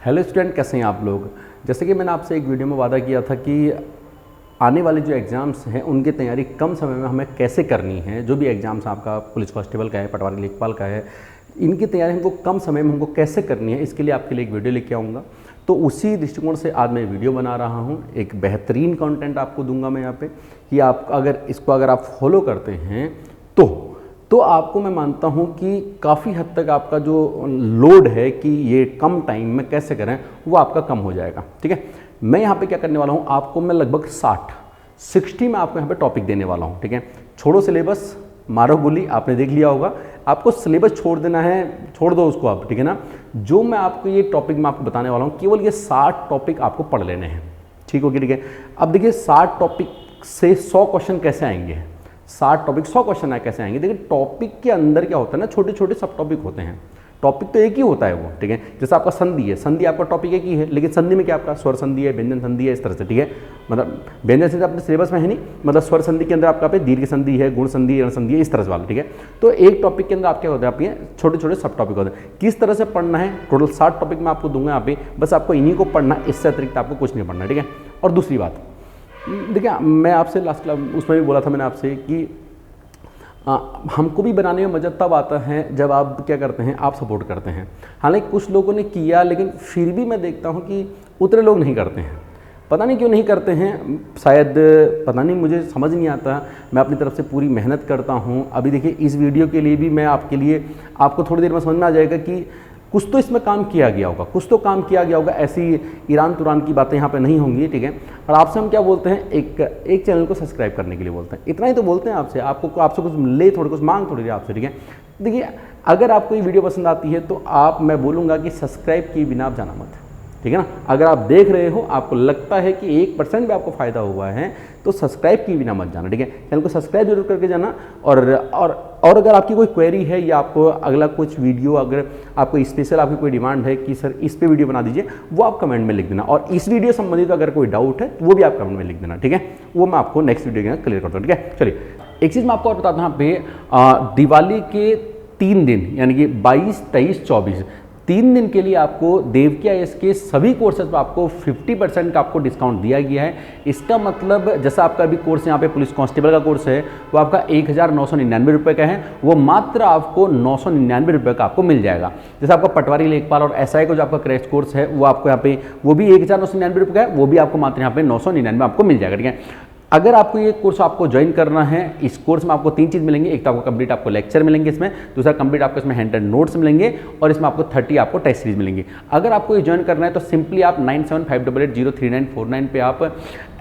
Hello student, कैसे हैं आप लोग। जैसे कि मैंने आपसे एक वीडियो में वादा किया था कि आने वाले जो एग्ज़ाम्स हैं उनकी तैयारी कम समय में हमें कैसे करनी है। जो भी एग्ज़ाम्स आपका पुलिस कांस्टेबल का है, पटवारी लेखपाल का है, इनकी तैयारी हमको कम समय में हमको कैसे करनी है, इसके लिए आपके लिए एक वीडियो लेके आऊँगा। तो उसी दृष्टिकोण से आज मैं वीडियो बना रहा हूँ। एक बेहतरीन कंटेंट आपको दूंगा मैं यहाँ पे कि आप अगर आप फॉलो करते हैं तो आपको मैं मानता हूँ कि काफ़ी हद तक आपका जो लोड है कि ये कम टाइम में कैसे करें वो आपका कम हो जाएगा। ठीक है, मैं यहाँ पे क्या करने वाला हूँ, आपको मैं लगभग 60 में आपको यहाँ पे टॉपिक देने वाला हूँ। ठीक है, छोड़ो सिलेबस, मारो गोली, आपने देख लिया होगा। आपको सिलेबस छोड़ देना है, छोड़ दो उसको आप। ठीक है ना, जो मैं आपको ये टॉपिक मैं आपको बताने वाला हूँ, केवल ये 60 टॉपिक आपको पढ़ लेने हैं। ठीक होगी, ठीक है। अब देखिए 60 टॉपिक से 100 क्वेश्चन कैसे आएंगे। 60 टॉपिक 100 क्वेश्चन कैसे आएंगे। देखिए टॉपिक के अंदर क्या होता है ना, छोटे छोटे सब टॉपिक होते हैं। टॉपिक तो एक ही होता है वो। ठीक है, जैसे आपका संधि है, संधि आपका टॉपिक एक ही है, लेकिन संधि में क्या आपका स्वर संधि है, व्यंजन संधि है, इस तरह से। ठीक है, मतलब व्यंजन संधि अपने सिलेबस में है नहीं, मतलब स्वर संधि के अंदर आपका पे दीर्घ संधि है, गुण संधि है, ऋण संधि है, इस तरह से वाला। ठीक है, तो एक टॉपिक के अंदर आप क्या होता है, आपके छोटे छोटे सब टॉपिक होते हैं। किस तरह से पढ़ना है, टोटल 60 टॉपिक मैं आपको दूंगा यहाँ पे, बस आपको इन्हीं को पढ़ना, इससे अतिरिक्त आपको कुछ नहीं पढ़ना। ठीक है, और दूसरी बात देखिए, मैं आपसे लास्ट क्लास उसमें भी बोला था मैंने आपसे कि हमको भी बनाने में मज़ा तब आता है जब आप क्या करते हैं, आप सपोर्ट करते हैं। हालांकि कुछ लोगों ने किया, लेकिन फिर भी मैं देखता हूं कि उतने लोग नहीं करते हैं। पता नहीं क्यों नहीं करते हैं, शायद पता नहीं, मुझे समझ नहीं आता। मैं अपनी तरफ से पूरी मेहनत करता हूं। अभी देखिए इस वीडियो के लिए भी मैं आपके लिए, आपको थोड़ी देर में समझ में आ जाएगा कि कुछ तो इसमें काम किया गया होगा, कुछ तो काम किया गया होगा। ऐसी ईरान तुरान की बातें यहाँ पे नहीं होंगी। ठीक है, और आपसे हम क्या बोलते हैं, एक चैनल को सब्सक्राइब करने के लिए बोलते हैं। इतना ही तो बोलते हैं आपसे, आपसे कुछ ले थोड़ी, कुछ मांग थोड़ी आपसे। ठीक है, देखिए अगर आपको ये वीडियो पसंद आती है तो मैं बोलूँगा कि सब्सक्राइब किए बिना आप जाना मत। ठीक है ना, अगर आप देख रहे हो, आपको लगता है कि 1% भी आपको फ़ायदा हुआ है तो सब्सक्राइब किए बिना मत जाना। ठीक है, चैनल को सब्सक्राइब जरूर करके जाना। और अगर आपकी कोई क्वेरी है या आपको अगला कुछ वीडियो, अगर आपको स्पेशल आपकी कोई डिमांड है कि सर इस पे वीडियो बना दीजिए, वो आप कमेंट में लिख देना। और इस वीडियो संबंधित अगर कोई डाउट है तो वो भी आप कमेंट में लिख देना। ठीक है, वो मैं आपको नेक्स्ट वीडियो के अंदर क्लियर करता हूँ। ठीक है, चलिए एक चीज़ मैं आपको और बताता हूँ। यहाँ पे दिवाली के 3 दिन यानी कि 22, 23, 24 3 दिन के लिए आपको देवकिया एस के सभी कोर्सेज पर आपको 50% का आपको डिस्काउंट दिया गया है। इसका मतलब जैसा आपका अभी कोर्स यहाँ पे पुलिस कांस्टेबल का कोर्स है, वो आपका 1999 रुपये का है, वो मात्र आपको 999 रुपये का आपको मिल जाएगा। जैसे आपका पटवारी लेखपाल और एसआई का जो आपका क्रैश कोर्स है, वो आपको यहाँ पे वो भी 1999 रुपये का है, वो भी आपको मात्र यहाँ पे 999 आपको मिल जाएगा। ठीक है, अगर आपको ये कोर्स आपको ज्वाइन करना है, इस कोर्स में आपको 3 चीज़ मिलेंगे। एक तो आपको कंप्लीट आपको लेक्चर मिलेंगे इसमें, दूसरा कंप्लीट आपको इसमें हैंड नोट्स मिलेंगे, और इसमें आपको 30 आपको टेस्ट सीरीज मिलेंगी। अगर आपको ये ज्वाइन करना है तो सिंपली आप 9758803949 पे आप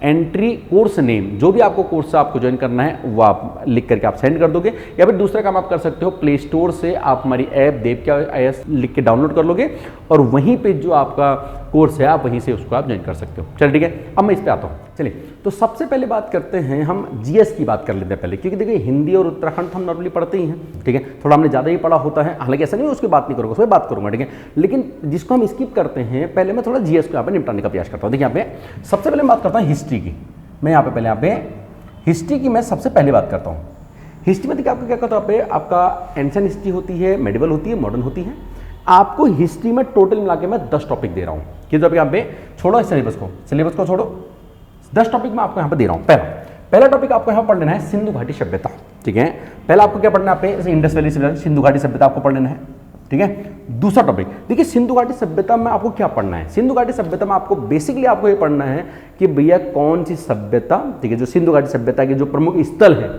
एंट्री कोर्स नेम, जो भी आपको कोर्स आपको ज्वाइन करना है वो आप लिख करके आप सेंड कर दोगे। या फिर दूसरा काम आप कर सकते हो, प्ले स्टोर से आप हमारी ऐप देवकिया आईएएस लिख के डाउनलोड कर लोगे, और वहीं पे जो आपका कोर्स है आप वहीं से उसको आप ज्वाइन कर सकते हो। चलिए ठीक है, अब मैं इस पे आता हूँ। चलिए, तो सबसे पहले बात करते हैं, हम जीएस की बात कर लेते हैं पहले, क्योंकि देखिए हिंदी और उत्तराखंड हम नॉर्मली पढ़ते ही हैं। ठीक है, थोड़ा हमने ज़्यादा ही पढ़ा होता है, हालांकि ऐसा नहीं है उसकी बात नहीं करूँगा, उसमें बात करूँगा। ठीक है, लेकिन जिसको हम स्किप करते हैं, पहले मैं थोड़ा जीएस को यहाँ पे निपटाने का प्रयास करता हूँ। देखिए यहाँ पे सबसे पहले बात करता हूँ हिस्ट्री की। मैं यहाँ पे पहले यहाँ पे हिस्ट्री की मैं सबसे पहले बात करता हूँ। हिस्ट्री में देखिए आपका क्या करता है, आपका एंशिएंट हिस्ट्री होती है, मेडिवल होती है, मॉडर्न होती है। आपको हिस्ट्री में टोटल मिला के मैं 10 टॉपिक दे रहा हूँ। कि तो यहाँ पे छोड़ो सिलेबस को छोड़ो, 10 टॉपिक मैं आपको यहाँ पे दे रहा हूँ। पहला टॉपिक आपको यहाँ पढ़ लेना है सिंधु घाटी सभ्यता। ठीक है, पहला आपको क्या पढ़ना है, जैसे इंडस वैली सिविलाइजेशन, सिंधु घाटी सभ्यता आपको पढ़ लेना है। ठीक है, दूसरा टॉपिक देखिए सिंधु घाटी सभ्यता में आपको क्या पढ़ना है। सिंधु घाटी सभ्यता में आपको बेसिकली आपको ये पढ़ना है कि भैया कौन सी सभ्यता, ठीक है, जो सिंधु घाटी सभ्यता के जो प्रमुख स्थल है,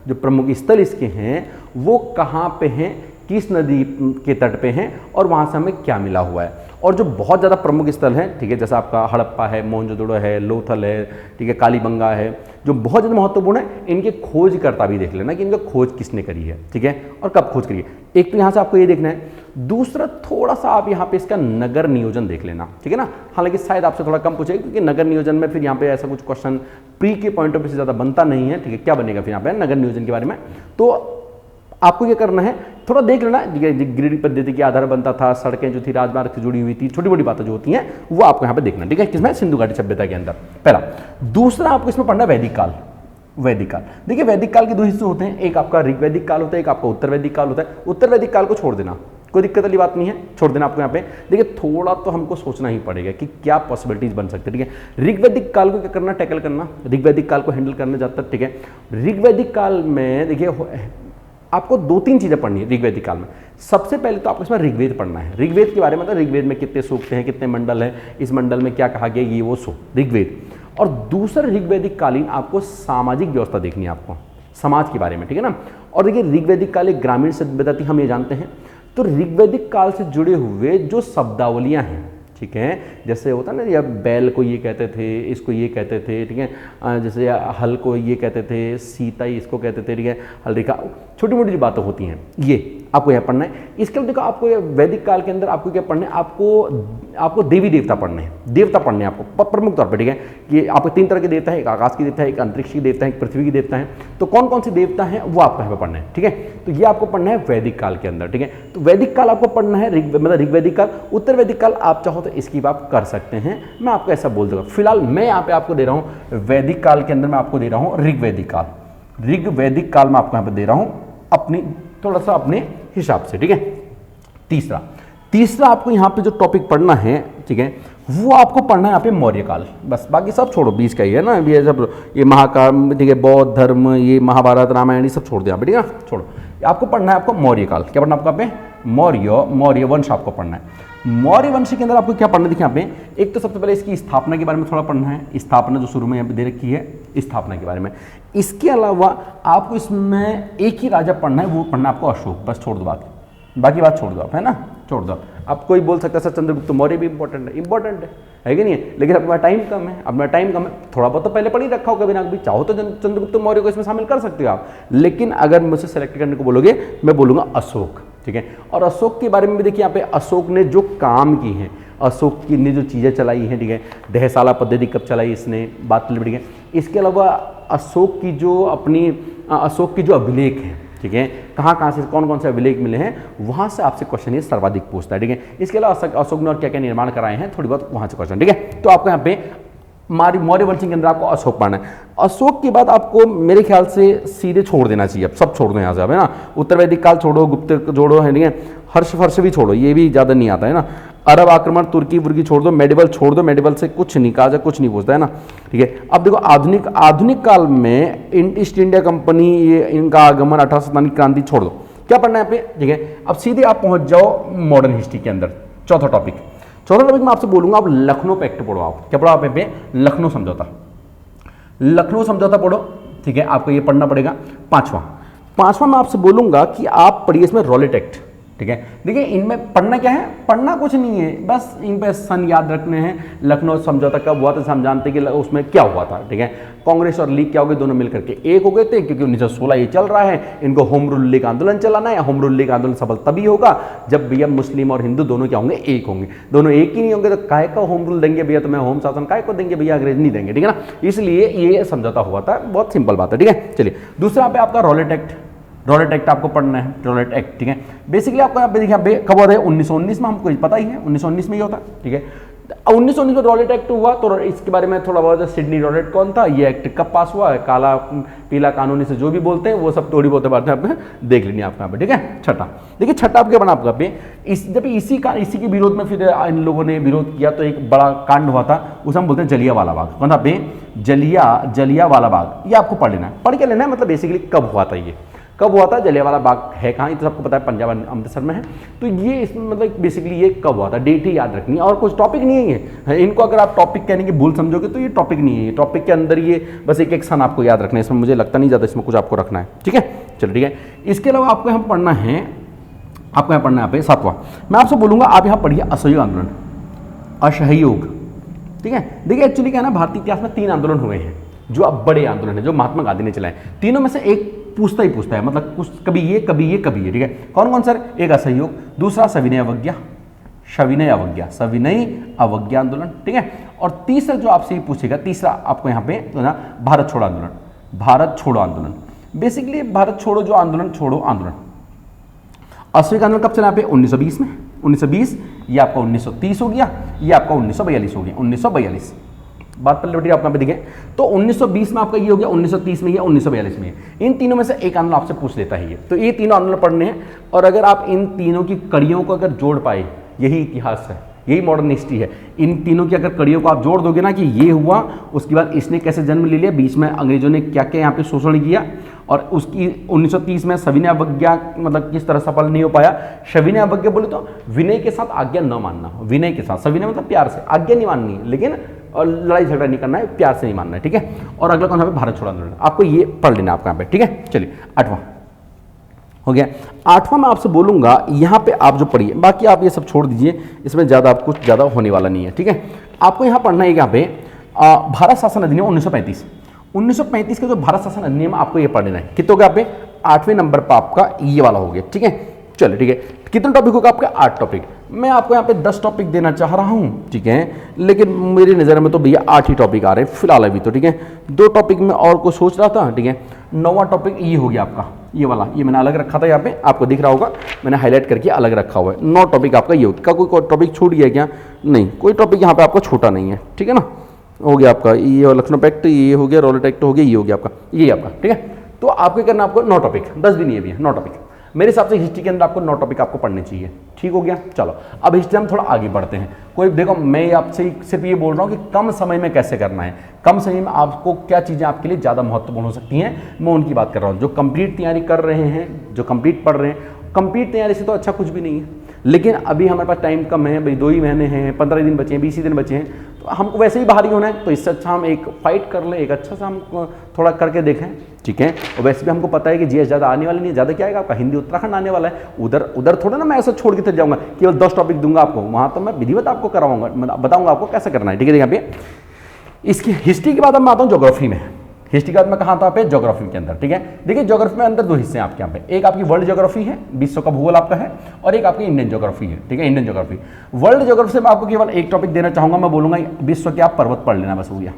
जो प्रमुख स्थल इसके हैं वो कहाँ पे हैं, किस नदी के तट पे हैं, और वहाँ से हमें क्या मिला हुआ है। और जो बहुत ज़्यादा प्रमुख स्थल हैं, ठीक है, जैसा आपका हड़प्पा है, मोहनजोदड़ो है, लोथल है, ठीक है, कालीबंगा है, जो बहुत ज़्यादा महत्वपूर्ण है, इनके खोजकर्ता भी देख लेना कि इनका खोज किसने करी है। ठीक है, और कब खोज करी है। एक तो यहाँ से आपको ये देखना है, दूसरा थोड़ा सा आप यहाँ पे इसका नगर नियोजन देख लेना। ठीक है ना, हालांकि शायद आपसे थोड़ा कम पूछेगा, क्योंकि नगर नियोजन में फिर यहाँ पे ऐसा कुछ क्वेश्चन प्री के पॉइंट ऑफ व्यू से ज़्यादा बनता नहीं है। ठीक है, क्या बनेगा फिर यहाँ पे नगर नियोजन के बारे में, तो आपको क्या करना है, थोड़ा देख लेना। ग्रिड पद्धति के आधार बनता था, सड़कें जो थी राजमार्ग से जुड़ी हुई थी, छोटी बड़ी बातें जो होती हैं वो आपको यहाँ पे देखना। ठीक है, किसमें, सिंधु घाटी सभ्यता के अंदर पहला। दूसरा आपको इसमें पढ़ना वैदिक काल। वैदिक काल देखिए, वैदिक काल के 2 हिस्से होते हैं, एक आपका ऋग्वैदिक काल होता है, एक आपका उत्तर वैदिक काल होता है। उत्तर वैदिक काल को छोड़ देना, कोई दिक्कत वाली बात नहीं है, छोड़ देना आपको यहाँ पे। देखिए थोड़ा तो हमको सोचना ही पड़ेगा कि क्या पॉसिबिलिटीज बन सकती है, ठीक है। ऋग्वैदिक काल को क्या करना, टैकल करना, ऋग्वैदिक काल को हैंडल करने जाता है, ठीक है। ऋग्वैदिक काल में देखिए आपको 2-3 चीजें पढ़नी है ऋग्वैदिक काल में। सबसे पहले तो आपको इसमें ऋग्वेद पढ़ना है, ऋग्वेद के बारे में, मतलब ऋग्वेद में कितने सूक्त हैं, कितने मंडल है, इस मंडल में क्या कहा गया, ये वो सो ऋग्वेद। और दूसरा ऋग्वैदिक कालीन आपको सामाजिक व्यवस्था देखनी है, आपको समाज के बारे में, ठीक है ना। और देखिए ऋग्वैदिक काल एक ग्रामीण सभ्यता थी, हम ये जानते हैं। तो ऋग्वैदिक काल से जुड़े हुए जो शब्दावलियां हैं, ठीक है, जैसे होता है ना, या बैल को ये कहते थे, इसको ये कहते थे, ठीक है, जैसे हल को ये कहते थे, सीता इसको कहते थे, ठीक है, हल्दी, छोटी मोटी जो बातें होती हैं ये आपको यहाँ पढ़ना है। इसके अलावा देखो आपको वैदिक काल के अंदर आपको क्या पढ़ना है, आपको देवी देवता पढ़ने हैं, देवता पढ़ने हैं आपको प्रमुख तौर पर, ठीक है। कि आपको 3 तरह के देवता है, एक आकाश की देवता है, एक अंतरिक्ष की देवता है, एक पृथ्वी की देवता है। तो कौन कौन से देवता हैं वो आपको यहाँ पे पढ़ना है, ठीक है। तो ये आपको पढ़ना है वैदिक काल के अंदर, ठीक है। तो वैदिक काल आपको पढ़ना है, मतलब ऋग्वैदिक काल। उत्तर वैदिक काल आप चाहो तो इसकी आप कर सकते हैं, मैं आपको ऐसा बोल दूंगा। फिलहाल मैं यहाँ पे आपको दे रहा हूँ वैदिक काल के अंदर मैं आपको दे रहा हूँ ऋग्वैदिक काल, ऋग्वैदिक काल मैं आपको यहाँ पे दे रहा हूँ अपनी थोड़ा सा अपने हिसाब से, ठीक है। तीसरा आपको यहाँ पे जो टॉपिक पढ़ना है, ठीक है, वो आपको पढ़ना है यहाँ पे मौर्य काल। बस बाकी सब छोड़ो, बीच का ही है ना, ये सब, ये महाकाल, ठीक है, बौद्ध धर्म, ये महाभारत रामायण, ये सब छोड़ दिया, ठीक है, छोड़ो। आपको पढ़ना है आपको मौर्य काल। क्या पढ़ना है आपको यहाँ पे, मौर्य वंश आपको पढ़ना है। मौर्य वंश के अंदर आपको क्या पढ़ना है, देखिए यहाँ पे एक तो सबसे पहले इसकी स्थापना के बारे में थोड़ा पढ़ना है, स्थापना जो शुरू में यहाँ पे दे रखी है, स्थापना के बारे में। इसके अलावा आपको इसमें एक ही राजा पढ़ना है, वो पढ़ना है आपको अशोक। बस छोड़ दो बाकी बात छोड़ दो आप, है ना, छोड़ दो आप। कोई बोल सकता है सर चंद्रगुप्त मौर्य भी इंपॉर्टेंट है कि नहीं है, लेकिन अपना टाइम कम है, थोड़ा बहुत तो पहले पढ़ ही रखा हो कभी ना कभी, चाहो तो चंद्रगुप्त मौर्य को इसमें शामिल कर सकते हो आप। लेकिन अगर मुझसे सेलेक्ट करने को बोलोगे, मैं बोलूँगा अशोक, ठीक है। और अशोक के बारे में भी देखिए यहाँ पे अशोक ने जो काम की है, अशोक की ने जो चीज़ें चलाई हैं, ठीक है, दहसाला पद्धति कब चलाई इसने, बात ठीक है। इसके अलावा अशोक की जो अभिलेख हैं, ठीक है, कहाँ से कौन से अभिलेख मिले हैं, वहाँ से आपसे क्वेश्चन ये सर्वाधिक पूछता है, ठीक है। इसके अलावा अशोक ने और क्या क्या निर्माण कराए हैं, थोड़ी बहुत वहाँ से क्वेश्चन, ठीक है। तो आपको यहाँ पे मौर्य वंश के अंदर आपको अशोक पढ़ना है। अशोक के बाद आपको मेरे ख्याल से सीधे छोड़ देना चाहिए, अब सब छोड़ दो यहाँ से, है ना। उत्तर वैदिक काल छोड़ो, गुप्त जोड़ो, है, ठीक है, हर्ष भी छोड़ो, ये भी ज़्यादा नहीं आता है ना। अरब आक्रमण, तुर्की वुर्की छोड़ दो, मेडिवल छोड़ दो, मेडिवल से कुछ नहीं कहा जाए, कुछ नहीं पूछता है ना, ठीक है। अब देखो आधुनिक काल में ईस्ट इंडिया कंपनी, ये इनका आगमन, 1857 की क्रांति छोड़ दो। क्या पढ़ना है यहाँ पे, ठीक है। अब सीधे आप पहुंच जाओ मॉडर्न हिस्ट्री के अंदर, चौथा टॉपिक मैं आपसे बोलूंगा, आप लखनऊ पैक्ट पढ़ो। आप क्या पढ़ो, आप पे लखनऊ समझौता पढ़ो, ठीक है, आपको ये पढ़ना पड़ेगा। पांचवा मैं आपसे बोलूंगा कि आप पढ़िए इसमें रॉलेट एक्ट, ठीक है। देखिए इनमें पढ़ना क्या है, पढ़ना कुछ नहीं है, बस इन पे सन याद रखने हैं। लखनऊ समझौता कब हुआ था, हम जानते हैं कि उसमें क्या हुआ था, ठीक है। कांग्रेस और लीग क्या हो गए, दोनों मिलकर के एक हो गए थे, क्योंकि 1916 ये चल रहा है, इनको होम रूल लीग आंदोलन चलाना है। होम रूल लीग आंदोलन सफल तभी होगा जब भैया मुस्लिम और हिंदू दोनों क्या होंगे, एक होंगे। दोनों एक ही नहीं होंगे तो काहे का होम रूल देंगे भैया, तुम्हें होम शासन काहे को देंगे भैया, अंग्रेज नहीं देंगे, ठीक है ना। इसलिए ये समझौता हुआ था, बहुत सिंपल बात है, ठीक है। चलिए दूसरा पे आपका रॉलेट एक्ट आपको पढ़ना है, रॉलेट एक्ट, ठीक है। बेसिकली आपको यहाँ पे देखिए कब हुआ था, 1919 में, हमको पता ही है 1919 में ही होता है, ठीक है। 1919 में रॉलेट एक्ट हुआ, तो इसके बारे में थोड़ा बहुत, सिडनी रॉलेट कौन था, ये एक्ट कब पास हुआ है, काला पीला कानूनी से जो भी बोलते हैं वो सब थोड़ी बहुत बातें आपने देख लेनी आपको यहाँ पे, ठीक है। छठा आपके बना आपका पे जब इसी के विरोध में फिर इन लोगों ने विरोध किया, तो एक बड़ा कांड हुआ था, उसे हम बोलते हैं जलियांवाला बाग। कौन था पे, जलियांवाला बाग, ये आपको पढ़ के लेना है, मतलब बेसिकली कब हुआ था, ये कब हुआ था, जलियांवाला बाग है कहाँ, ये तो सबको पता है, पंजाब अमृतसर में है। तो ये इसमें मतलब बेसिकली ये कब हुआ था, डेट ही याद रखनी है, और कुछ टॉपिक नहीं है इनको। अगर आप टॉपिक कहने की भूल समझोगे तो ये टॉपिक नहीं है, टॉपिक के अंदर ये बस एक सन आपको याद रखना है, इसमें मुझे लगता नहीं ज़्यादा इसमें कुछ आपको रखना है, ठीक है। चलो ठीक है। इसके अलावा आपको यहाँ पढ़ना है, यहाँ पे 7वां मैं आपसे बोलूँगा, आप यहाँ पढ़िए असहयोग आंदोलन, असहयोग, ठीक है। देखिए एक्चुअली क्या है ना, भारतीय इतिहास में 3 आंदोलन हुए हैं जो अब बड़े आंदोलन है, जो महात्मा गांधी ने चलाए। तीनों में से एक पूछता है, मतलब कुछ कभी ये, ठीक है। कौन कौन सर, एक असहयोग, दूसरा सविनय अवज्ञा आंदोलन, ठीक है। और तीसरा जो आपसे पूछेगा, तीसरा आपको यहाँ पे तो ना भारत छोड़ो आंदोलन। बेसिकली भारत छोड़ो आंदोलन, असहयोग आंदोलन कब चला, यहाँ पे 1920 में, 1920, ये आपका 1930 हो गया, ये आपका 1942 हो गया, 1942, बात पल्ले आपको यहाँ पे दिखे। तो 1920 में आपका ये हो गया, 1930 में या 1942 में, इन तीनों में से एक आंदोलन आपसे पूछ लेता है ये। तो ये तीनों आंदोलन पढ़ने हैं, और अगर आप इन तीनों की कड़ियों को अगर जोड़ पाए, यही इतिहास है, यही मॉडर्न हिस्ट्री है। इन तीनों की अगर कड़ियों को आप जोड़ दोगे ना कि ये हुआ, उसके बाद इसने कैसे जन्म ले लिया, बीच में अंग्रेजों ने क्या क्या यहाँ पे शोषण किया, और उसकी 1930 में सविनय अवज्ञा मतलब किस तरह सफल नहीं हो पाया। सविनय अवज्ञा बोले तो विनय के साथ आज्ञा न मानना, विनय के साथ, सविनय मतलब प्यार से, आज्ञा नहीं माननी है, लेकिन और लड़ाई झगड़ा नहीं करना है, प्यार से नहीं मानना है, ठीक है। और अगला कौन सा है, भारत छोड़ो आंदोलन, आपको ये पढ़ लेना आपका यहाँ पे, ठीक है। चलिए 8वां हो गया। 8वां मैं आपसे बोलूंगा यहाँ पे आप जो पढ़िए, बाकी आप ये सब छोड़ दीजिए, इसमें ज़्यादा आप कुछ ज़्यादा होने वाला नहीं है, ठीक है। आपको यहाँ पढ़ना है यहाँ पे भारत शासन अधिनियम 1935 का जो भारत शासन अधिनियम आपको ये पढ़ लेना है। कितने हो गया आप पे, 8वें नंबर पर आपका ये वाला हो गया, ठीक है। चलो ठीक है, कितने टॉपिक होगा आपका, 8 टॉपिक। मैं आपको यहाँ पे 10 टॉपिक देना चाह रहा हूँ, ठीक है, लेकिन मेरी नज़र में तो भैया 8 ही टॉपिक आ रहे हैं फिलहाल अभी तो, ठीक है। 2 टॉपिक में और कुछ सोच रहा था, ठीक है। 9वां टॉपिक ये हो गया आपका, ये वाला, ये मैंने अलग रखा था यहाँ पे, आपको दिख रहा होगा, मैंने हाईलाइट करके अलग रखा हुआ है। 9 टॉपिक आपका ये होगा। कोई टॉपिक छूट गया क्या, नहीं, कोई टॉपिक यहाँ पे आपका छूटा नहीं है, ठीक है ना। हो गया आपका ये लखनऊ पैक्ट, ये हो गया रॉलेट एक्ट हो गया, ये हो गया आपका, ये आपका, ठीक है। तो आपको करना, आपको 9 टॉपिक, 10 भी नहीं है भैया, 9 टॉपिक। मेरे हिसाब से हिस्ट्री के अंदर आपको 9 टॉपिक आपको पढ़ने चाहिए, ठीक हो गया। चलो अब हिस्ट्री हम थोड़ा आगे बढ़ते हैं। कोई देखो, मैं आपसे सिर्फ ये बोल रहा हूँ कि कम समय में कैसे करना है, कम समय में आपको क्या चीज़ें आपके लिए ज़्यादा महत्वपूर्ण हो सकती हैं, मैं उनकी बात कर रहा हूँ। जो कंप्लीट तैयारी कर रहे हैं, जो कंप्लीट पढ़ रहे हैं, कंप्लीट तैयारी से तो अच्छा कुछ भी नहीं है, लेकिन अभी हमारे पास टाइम कम है भाई, 2 ही महीने हैं, 15 दिन बचे हैं, 20 दिन बचे हैं, तो हमको वैसे ही बाहर ही होना है, तो इससे अच्छा हम एक फाइट कर लें, एक अच्छा सा हम थोड़ा करके देखें, ठीक है। और वैसे भी हमको पता है कि जीएस ज़्यादा आने वाली नहीं है, ज़्यादा क्या आएगा आपका, हिंदी उत्तराखंड आने वाला है, उधर थोड़ा ना मैं ऐसा छोड़ के चल जाऊँगा, केवल 10 टॉपिक दूंगा आपको, वहाँ तो मैं विधिवत आपको कराऊंगा, बताऊँगा आपको कैसे करना है, ठीक है। यहाँ पे इसकी हिस्ट्री के बाद अब मैं आता हूँ ज्योग्राफी में। हिस्ट्री के बाद मैं कहाँ था पे, ज्योग्राफी के अंदर, ठीक है। देखिए ज्योग्राफी में अंदर 2 हिस्से हैं आपके यहाँ पे, एक आपकी वर्ल्ड ज्योग्राफी है, विश्व का भूगोल आपका है, और एक आपकी इंडियन ज्योग्राफी है, ठीक है, इंडियन ज्योग्राफी। वर्ल्ड ज्योग्राफी से मैं आपको केवल एक टॉपिक देना चाहूंगा, मैं बोलूंगा विश्व के आप पर्वत पढ़ लेना, बस हो गया।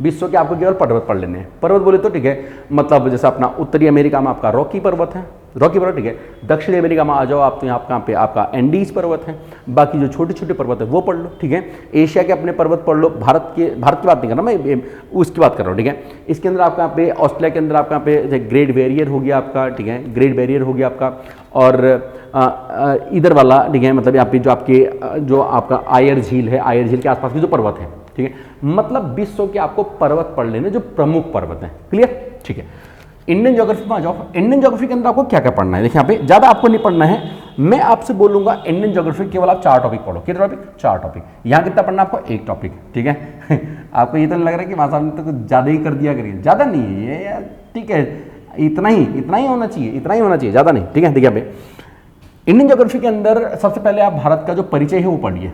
विश्व के आपको केवल पर्वत पढ़ लेने हैं। पर्वत बोले तो ठीक है, मतलब जैसे अपना उत्तरी अमेरिका में आपका रॉकी पर्वत है, रॉकी पर्वत, ठीक है। दक्षिणी अमेरिका में आ जाओ आप, तो यहाँ पे आपका एंडीज पर्वत है, बाकी जो छोटे छोटे पर्वत है वो पढ़ लो, ठीक है। एशिया के अपने पर्वत पढ़ लो, भारत की बात नहीं करना मैं, उसकी बात कर रहा हूँ, ठीक है। इसके अंदर आपका यहाँ पे ऑस्ट्रेलिया के अंदर आपका यहाँ पे ग्रेट बैरियर हो गया आपका, ठीक है, ग्रेट बैरियर हो गया आपका, और इधर वाला, ठीक है, मतलब यहाँ पे जो आपके जो आपका आयर झील है, आयर झील के आसपास के जो पर्वत है, ठीक है। मतलब विश्व के आपको पर्वत पढ़ लेने जो प्रमुख पर्वत हैं, क्लियर, ठीक है। इंडियन ज्योग्राफी में आ जाओ। इंडियन ज्योग्राफी के अंदर आपको क्या क्या पढ़ना है, देखिए यहाँ पे ज़्यादा आपको नहीं पढ़ना है, मैं आपसे बोलूंगा इंडियन ज्योग्राफी केवल आप 4 टॉपिक पढ़ो। कितने टॉपिक, 4 टॉपिक। यहाँ कितना पढ़ना आपको, 1 टॉपिक, ठीक है। आपको ये तो नहीं लग रहा है कि वहाँ साहब ने तो कुछ ज़्यादा ही कर दिया करिए, ज़्यादा नहीं है ये यार, ठीक है, इतना ही होना चाहिए, इतना ही होना चाहिए, ज़्यादा नहीं, ठीक है। देखिए यहाँ पे इंडियन ज्योग्राफी के अंदर सबसे पहले आप भारत का जो परिचय है वो पढ़िए।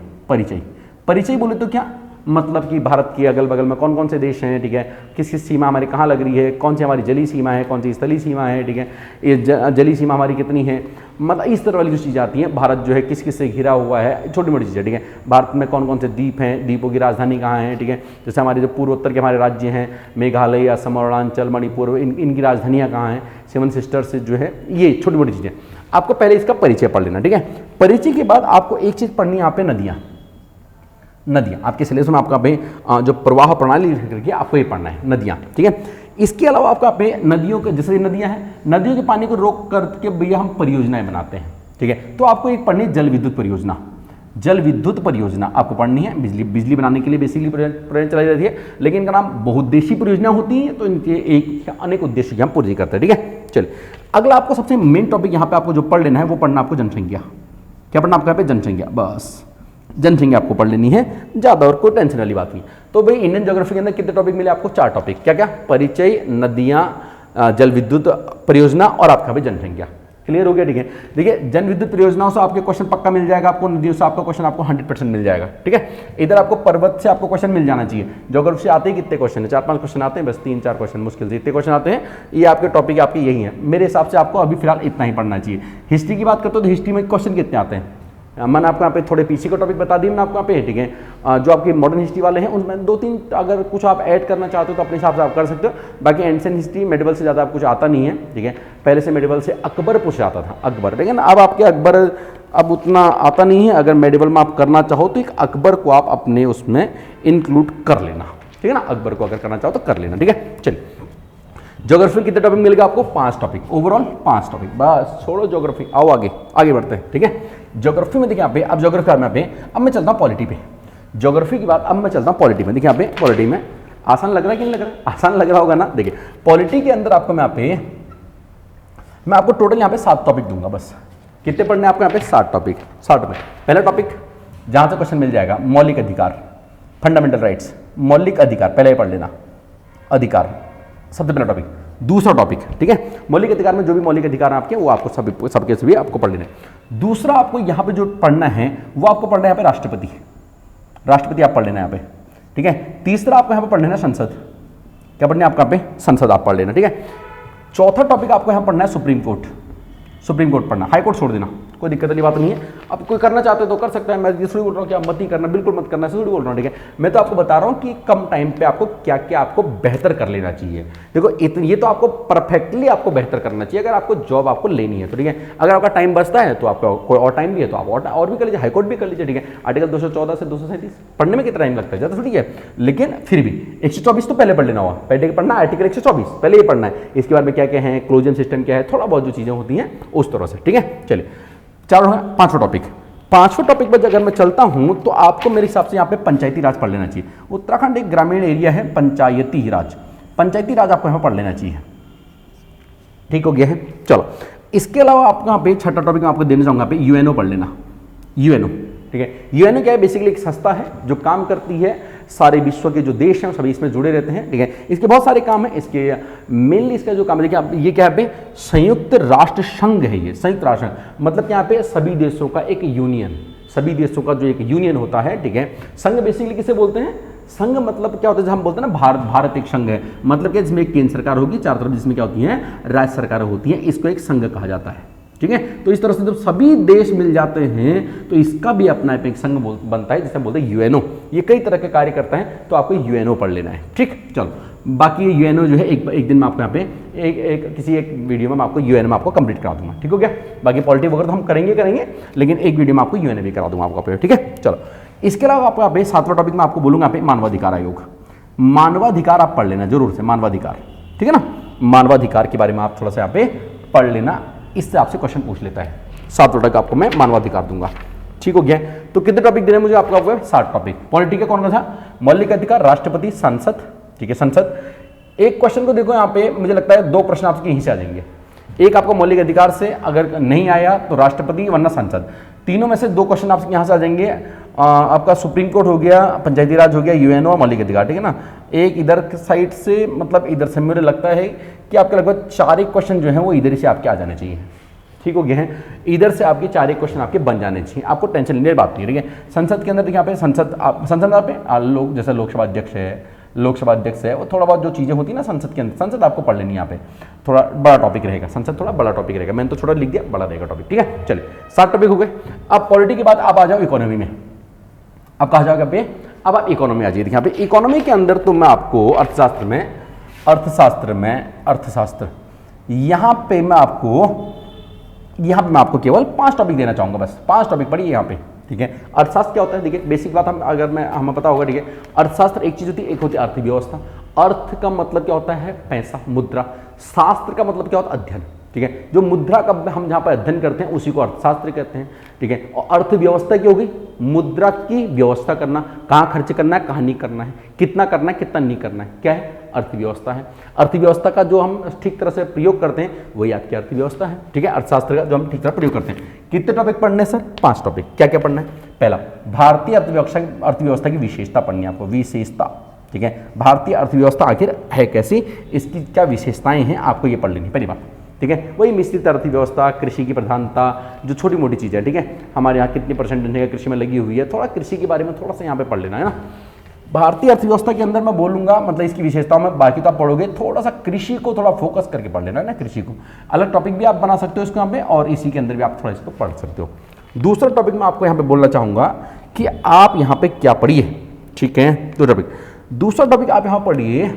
परिचय बोले तो क्या मतलब कि भारत के अगल बगल में कौन कौन से देश हैं, ठीक है, किस किस सीमा हमारी कहाँ लग रही है, कौन सी हमारी जली सीमा है, कौन सी स्थलीय सीमा है, ठीक है, ये जली सीमा हमारी कितनी है, मतलब इस तरह वाली जो चीज़ें आती हैं। भारत जो है किस किस से घिरा हुआ है, छोटी मोटी चीज़ें, ठीक है। भारत में कौन कौन से द्वीप हैं, द्वीपों की राजधानी कहाँ है, ठीक है। जैसे हमारे जो पूर्वोत्तर के हमारे राज्य हैं, मेघालय, असम, अरुणाचल, मणिपुर, इनकी राजधानियाँ कहाँ हैं, 7 सिस्टर्स जो है, ये छोटी मोटी चीज़ें आपको पहले इसका परिचय पढ़ लेना, ठीक है। परिचय के बाद आपको एक चीज़ पढ़नी है यहाँ पे, नदियाँ आपके सिलेबस में आपका पे जो प्रवाह प्रणाली करके आपको ये पढ़ना है, नदियाँ, ठीक है। इसके अलावा आपका पे नदियों के, जैसे नदियाँ हैं, नदियों के पानी को रोक करके भैया हम परियोजनाएं बनाते हैं, ठीक है। तो आपको एक पढ़नी है जल विद्युत परियोजना आपको पढ़नी है। बिजली बनाने के लिए बेसिकली परियोजना चलाई जाती है, लेकिन इनका नाम बहुउद्देशीय परियोजना होती है, तो इनके एक अनेक उद्देश्य हम पूरी करते हैं, ठीक है। चलिए अगला आपको सबसे मेन टॉपिक यहाँ पे आपको जो पढ़ लेना है वो पढ़ना आपको जनसंख्या। क्या पढ़ना आपको यहाँ पे, जनसंख्या, बस जनसंख्या आपको पढ़ लेनी है, ज़्यादा और कोई टेंशन वाली बात नहीं। तो भाई इंडियन ज्योग्राफी के अंदर कितने टॉपिक मिले आपको, 4 टॉपिक। क्या क्या, परिचय, नदियाँ, जल विद्युत परियोजना और आपका भी जनसंख्या। क्लियर हो गया, ठीक है। देखिए जन विद्युत परियोजनाओं से आपके क्वेश्चन पक्का मिल जाएगा, आपको नदियों से आपका क्वेश्चन आपको 100% मिल जाएगा, ठीक है। इधर आपको पर्वत से आपको क्वेश्चन मिल जाना चाहिए। ज्योग्राफी से आते ही कितने क्वेश्चन है, 4-5 क्वेश्चन आते हैं, बस 3-4 क्वेश्चन मुश्किल से इतने क्वेश्चन आते हैं। ये आपके टॉपिक आपके यही है, मेरे हिसाब से आपको अभी फिलहाल इतना ही पढ़ना चाहिए। हिस्ट्री की बात करते हो तो हिस्ट्री में क्वेश्चन कितने आते हैं, मैंने आपको यहाँ पे थोड़े पीछे का टॉपिक बता दिए मैंने आपको यहाँ पे, ठीक है। जो आपके मॉडर्न हिस्ट्री वाले हैं उनमें 2-3 अगर कुछ आप ऐड करना चाहते हो तो अपने हिसाब से आप कर सकते हो। बाकी एंशिएंट हिस्ट्री मेडिवल से ज़्यादा कुछ आता नहीं है, ठीक है। पहले से मेडिवल से अकबर पूछ जाता था, अकबर, लेकिन अब आपके अकबर अब उतना आता नहीं है। अगर मेडिवल में आप करना चाहो तो एक अकबर को आप अपने उसमें इंक्लूड कर लेना, ठीक है ना। अकबर को अगर करना चाहो तो कर लेना, ठीक है। चलिए, ज्योग्राफी कितने टॉपिक मिलेगा आपको? 5 टॉपिक, ओवरऑल 5 टॉपिक, बस छोड़ो ज्योग्राफी, आओ आगे आगे बढ़ते हैं, ठीक है। ज्योग्राफी में देखिए यहाँ पे, अब ज्योग्राफी में यहाँ पे, अब मैं चलता हूँ पॉलिटी पे। ज्योग्राफी की बात अब मैं चलता हूँ पॉलिटी में। देखिए यहाँ पे पॉलिटी में आसान लग रहा है कि नहीं लग रहा है? आसान लग रहा होगा ना। देखिए पॉलिटी के अंदर आपको मैं आपको टोटल यहाँ पे 7 टॉपिक दूंगा बस। कितने पढ़ने आपको यहाँ पे? 7 टॉपिक, 60 में। पहला टॉपिक जहाँ से क्वेश्चन मिल जाएगा, मौलिक अधिकार, फंडामेंटल राइट्स, मौलिक अधिकार, पहले ही पढ़ लेना, अधिकार सबसे पहला टॉपिक। दूसरा टॉपिक, ठीक है, मौलिक अधिकार में जो भी मौलिक अधिकार हैं आपके, वो आपको सबके सभी आपको पढ़ लेना है। दूसरा आपको यहाँ पे जो पढ़ना है वो आपको पढ़ना है यहाँ पे राष्ट्रपति, राष्ट्रपति आप पढ़ लेना यहाँ पे, ठीक है। तीसरा आपको यहाँ पे पढ़ लेना संसद, क्या पढ़ना है आपका यहाँ पे? संसद आप पढ़ लेना, ठीक है। चौथा टॉपिक आपको यहाँ पढ़ना है सुप्रीम कोर्ट, सुप्रीम कोर्ट पढ़ना, हाई कोर्ट छोड़ देना, कोई दिक्कत वाली बात नहीं है। अब कोई करना चाहते हो तो कर सकता है, मैं इसलिए बोल रहा हूँ कि आप मत ही करना, बिल्कुल मत करना, इसलिए बोल रहा हूँ, ठीक है। मैं तो आपको बता रहा हूँ कि कम टाइम पे आपको क्या क्या आपको बेहतर कर लेना चाहिए। देखो ये तो आपको परफेक्टली आपको बेहतर करना चाहिए अगर आपको जॉब आपको लेनी है तो, ठीक है। अगर आपका टाइम बचता है तो आपका कोई और टाइम भी है तो आप और भी कर लीजिए, हाईकोर्ट भी कर लीजिए, ठीक है। आर्टिकल 214 से 237 पढ़ने में कितना टाइम लगता है? ज़्यादा थोड़ी है, लेकिन फिर भी 124 तो पहले पढ़ लेना हुआ, पहले पढ़ना आर्टिकल 124 पहले ही पढ़ना है। इसके बाद में क्या क्या है, क्लोजन सिस्टम क्या है, थोड़ा बहुत जो चीज़ें होती हैं उस तरह से, ठीक है। चलिए पांचवा टॉपिक, पांचवें टॉपिक पर अगर मैं चलता हूं तो आपको मेरे हिसाब से यहाँ पे पंचायती राज पढ़ लेना चाहिए। उत्तराखंड एक ग्रामीण एरिया है, पंचायती राज, पंचायती राज आपको यहाँ पढ़ लेना चाहिए, ठीक हो गया है। चलो इसके अलावा आपको यहाँ पे छठा टॉपिक मैं आपको देना चाहूंगा पे यूएनओ पढ़ लेना, यूएनओ, ठीक है। यूएनओ क्या है? बेसिकली एक संस्था है जो काम करती है, सारे विश्व के जो देश हैं सभी इसमें जुड़े रहते हैं, ठीक है। इसके बहुत सारे काम हैं, इसके मेनली इसका जो काम है, देखिए ये क्या है? संयुक्त राष्ट्र संघ है, ये संयुक्त राष्ट्र संघ मतलब यहाँ पे सभी देशों का एक यूनियन, सभी देशों का जो एक यूनियन होता है, ठीक है। संघ बेसिकली किसे बोलते हैं? संघ मतलब क्या होता है? हम बोलते हैं ना भारत एक संघ है, मतलब क्या? जिसमें एक केंद्र सरकार होगी, चार तरफ जिसमें क्या होती है? राज्य सरकार होती है, इसको एक संघ कहा जाता है, ठीक है। तो इस तरह से जब सभी देश मिल जाते हैं तो इसका भी अपना एक संघ बनता है जिसे बोलते हैं यूएनओ। ये कई तरह के कार्य करता है, तो आपको यूएनओ पढ़ लेना है, ठीक। चलो बाकी यूएनओ जो है एक दिन में आपको यहाँ पे किसी एक वीडियो में मैं आपको यूएनओ में आपको कंप्लीट करा दूंगा, ठीक हो गया। बाकी पॉलिटी वगैरह तो हम करेंगे, लेकिन एक वीडियो में आपको यूएनओ भी करा दूंगा आपको, ठीक है। चलो इसके अलावा आपको यहाँ पे 7वां टॉपिक में आपको बोलूंगा यहाँ पे मानवाधिकार आयोग, मानवाधिकार आप पढ़ लेना जरूर से, मानवाधिकार, ठीक है ना। मानवाधिकार के बारे में आप थोड़ा सा यहाँ पे पढ़ लेना, इससे आपसे क्वेश्चन पूछ लेता है। 7 टॉपिक आपको मैं मानवाधिकार दूंगा, ठीक हो गया। तो कितने टॉपिक देने मुझे आपको? 7 टॉपिक। पॉलिटी का कौन सा था? मौलिक अधिकार, राष्ट्रपति, संसद, ठीक है, संसद। एक क्वेश्चन को देखो यहाँ पे, मुझे लगता है 2 प्रश्न आपके यहीं से आ जाएंगे। एक आपको मौलिक अधिकार से अगर नहीं आया तो राष्ट्रपति वरना संसद, तीनों में से 2 क्वेश्चन आपके यहाँ से आ जाएंगे। आपका सुप्रीम कोर्ट हो गया, पंचायती राज हो गया, यूएनओ और मौलिक अधिकार, ठीक है ना। एक इधर साइड से, मतलब इधर से मुझे लगता है कि आपके लगभग 4 एक क्वेश्चन जो है वो इधर से आपके आ जाने चाहिए, ठीक हो गया है। इधर से आपके 4 एक क्वेश्चन आपके बन जाने चाहिए, आपको टेंशन लेने की बात नहीं, ठीक है। संसद के अंदर देखिए यहाँ पे संसद पे लोग जैसे लोकसभा अध्यक्ष है, वो थोड़ा बहुत जो चीज़ें होती है ना संसद के अंदर, संसद आपको पढ़ लेनी है। यहाँ पे थोड़ा बड़ा टॉपिक रहेगा, संसद थोड़ा बड़ा टॉपिक रहेगा, मैंने तो छोटा लिख दिया, बड़ा रहेगा टॉपिक, ठीक है। चलिए 7 टॉपिक हो गए। अब पॉलिटी के बाद आप आ जाओ इकोनॉमी में, अब कहा जाओगे पे, अब आप इकोनॉमी आ जाइए। यहाँ पे इकोनॉमी के अंदर तो मैं आपको अर्थशास्त्र यहाँ पे मैं आपको केवल 5 टॉपिक देना चाहूँगा, बस 5 टॉपिक पढ़िए यहाँ पे, ठीक है। अर्थशास्त्र क्या होता है? देखिए बेसिक बात हमें पता होगा, ठीक है। अर्थशास्त्र एक चीज़ होती है, एक होती है अर्थव्यवस्था। अर्थ का मतलब क्या होता है? पैसा, मुद्रा। शास्त्र का मतलब क्या होता है? अध्ययन, ठीक है। जो मुद्रा का हम जहाँ पर अध्ययन करते हैं उसी को अर्थशास्त्र कहते हैं, ठीक है। और अर्थव्यवस्था की होगी मुद्रा की व्यवस्था करना, कहाँ खर्च करना है, कहाँ नहीं करना है, कितना करना है, कितना नहीं करना है, क्या है? अर्थव्यवस्था है। अर्थव्यवस्था का जो हम ठीक तरह से प्रयोग करते हैं वही आपकी अर्थव्यवस्था है, ठीक है। अर्थशास्त्र का जो हम ठीक तरह प्रयोग करते हैं। कितने टॉपिक पढ़ने सर? 5 टॉपिक। क्या क्या पढ़ना है? पहला, भारतीय अर्थव्यवस्था की विशेषता पढ़नी है आपको, विशेषता, ठीक है। भारतीय अर्थव्यवस्था आखिर है कैसी, इसकी क्या विशेषताएं हैं, आपको ये पढ़ लेनी पहली बात, ठीक है। वही मिश्रित अर्थव्यवस्था, कृषि की प्रधानता, जो छोटी मोटी चीज़ें, ठीक है। हमारे यहाँ कितनी % जनसंख्या कृषि में लगी हुई है, थोड़ा कृषि के बारे में थोड़ा सा यहाँ पे पढ़ लेना है ना। भारतीय अर्थव्यवस्था के अंदर मैं बोलूँगा, मतलब इसकी विशेषताओं में, बाकी तो आप पढ़ोगे, थोड़ा सा कृषि को थोड़ा फोकस करके पढ़ लेना है ना। कृषि को अलग टॉपिक भी आप बना सकते हो इसको यहाँ पे, और इसी के अंदर भी आप थोड़ा इसको पढ़ सकते हो। दूसरा टॉपिक मैं आपको यहाँ पे बोलना चाहूँगा कि आप यहाँ पे क्या पढ़िए, ठीक है। दो टॉपिक, दूसरा टॉपिक आप यहाँ पढ़िए,